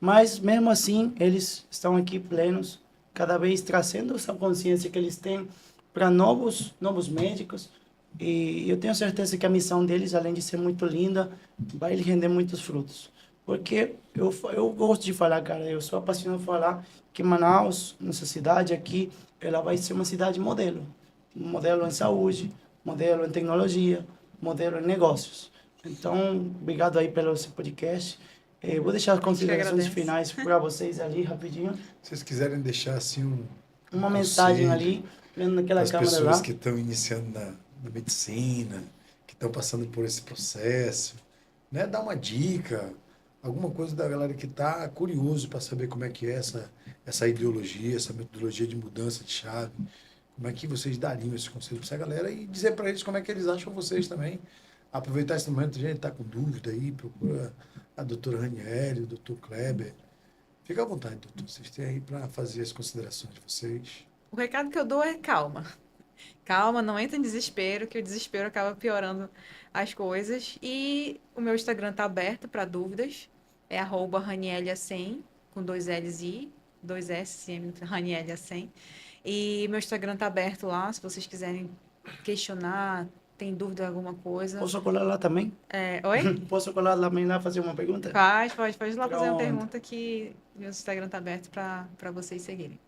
Mas, mesmo assim, eles estão aqui plenos, cada vez trazendo essa consciência que eles têm para novos médicos. E eu tenho certeza que a missão deles, além de ser muito linda, vai lhe render muitos frutos. Porque eu gosto de falar, cara, eu sou apaixonado por falar que Manaus, nossa cidade aqui, ela vai ser uma cidade modelo. Modelo em saúde, modelo em tecnologia, modelo em negócios. Então, obrigado aí pelo seu podcast. Vou deixar as considerações finais para vocês ali, rapidinho. Se vocês quiserem deixar assim Uma mensagem conselho ali, vendo naquela para as câmera pessoas lá. que estão iniciando na medicina, que estão passando por esse processo, né? Dar uma dica, alguma coisa da galera que está curioso para saber como é que é essa ideologia, essa metodologia de mudança de chave. Como é que vocês dariam esse conselho para essa galera e dizer para eles como é que eles acham vocês também. Aproveitar esse momento, a gente está com dúvida aí, procura a doutora Ranieri, o doutor Kleber. Fica à vontade, doutor. Vocês têm aí para fazer as considerações de vocês. O recado que eu dou é calma. Calma, não entra em desespero, que o desespero acaba piorando as coisas. E o meu Instagram tá aberto para dúvidas. É @Ranieliacem, com 2 L's e 2 S, Ranieliacem. E meu Instagram tá aberto lá, se vocês quiserem questionar, tem dúvida em alguma coisa. Posso colar lá também? Oi? Posso colar lá também lá fazer uma pergunta? Pode ir lá fazer uma Pronto. pergunta que meu Instagram tá aberto para vocês seguirem.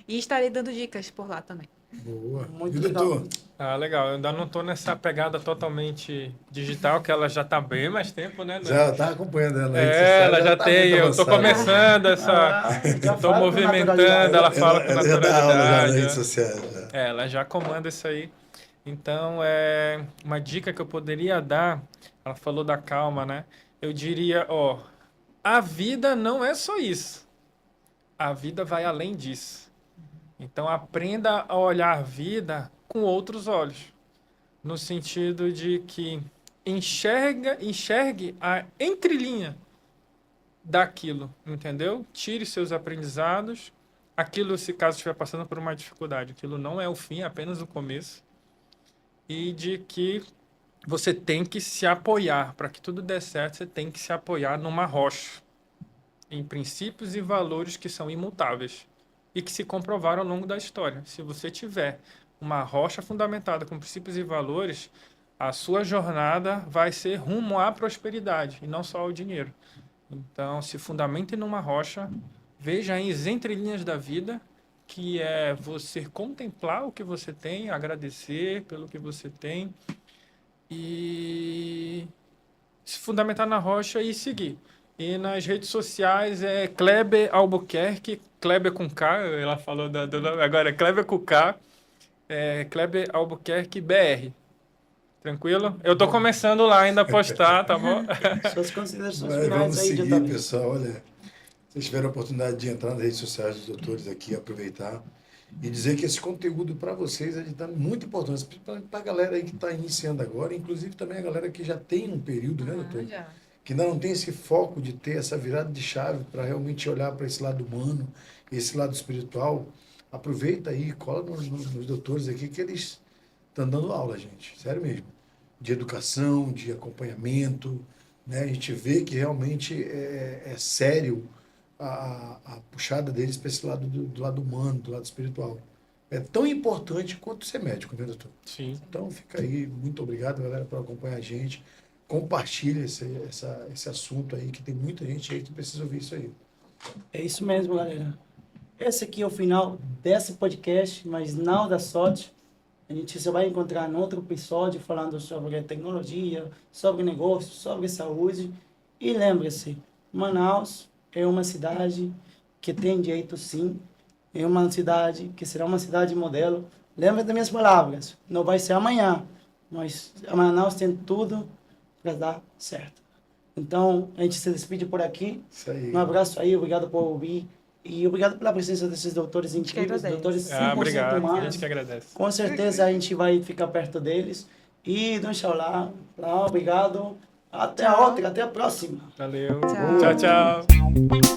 E estarei dando dicas por lá também. Boa. Muito E o legal. doutor? Ah, legal. Eu ainda não tô nessa pegada totalmente digital, que ela já tá bem mais tempo, né? Já tá acompanhando ela aí. Ela já tá tem. muito Eu tô avançada. começando essa. Já Tô fala com movimentando, naturalidade. ela fala com já dá aula já nas naturalidade. redes sociais. Já. Ela já comanda isso aí. Então, uma dica que eu poderia dar, ela falou da calma, né? Eu diria, ó, a vida não é só isso. A vida vai além disso. Então, aprenda a olhar a vida com outros olhos. No sentido de que enxergue a entrelinha daquilo, entendeu? Tire seus aprendizados. Aquilo, se caso estiver passando por uma dificuldade, aquilo não é o fim, é apenas o começo. E de que você tem que se apoiar. Para que tudo dê certo, você tem que se apoiar numa rocha. Em princípios e valores que são imutáveis. E que se comprovaram ao longo da história. Se você tiver uma rocha fundamentada com princípios e valores, a sua jornada vai ser rumo à prosperidade e não só ao dinheiro. Então, se fundamente numa rocha, veja as entrelinhas da vida, que é você contemplar o que você tem, agradecer pelo que você tem e se fundamentar na rocha e seguir. E nas redes sociais é Kleber Albuquerque, Kleber com K, ela falou do nome, agora é Kleber com K, Kleber Albuquerque BR. Tranquilo? Eu tô começando lá ainda a postar, tá bom? Suas considerações Mas finais vamos aí, seguir, Otávio. pessoal. Olha, vocês tiveram a oportunidade de entrar nas redes sociais dos doutores aqui, aproveitar e dizer que esse conteúdo para vocês é de dar muita importância, principalmente para a galera aí que está iniciando agora, inclusive também a galera que já tem um período, né, doutor? Já. Que ainda não tem esse foco de ter essa virada de chave para realmente olhar para esse lado humano, esse lado espiritual. Aproveita aí, cola nos doutores aqui que eles estão dando aula, gente, sério mesmo, de educação, de acompanhamento, né? A gente vê que realmente é sério a puxada deles para esse lado do lado humano, do lado espiritual. É tão importante quanto ser médico, né, doutor? Sim. Então fica aí, muito obrigado, galera, por acompanhar a gente. Compartilha esse assunto aí, que tem muita gente aí que precisa ouvir isso aí. É isso mesmo, galera. Esse aqui é o final desse podcast, mas não da sorte. A gente se vai encontrar em outro episódio falando sobre tecnologia, sobre negócios, sobre saúde. E lembre-se, Manaus é uma cidade que tem direito sim, é uma cidade que será uma cidade modelo. Lembre das minhas palavras, não vai ser amanhã, mas Manaus tem tudo para dar certo. Então, a gente se despede por aqui. Isso aí. Um abraço aí, obrigado por ouvir. E obrigado pela presença desses doutores incríveis, agradeço. doutores 100% Obrigado. A humanos. gente que agradece. Com certeza a gente vai ficar perto deles. E, inshallah, obrigado. Até a Tchau. outra, até a próxima. Valeu. Tchau. Tchau, tchau.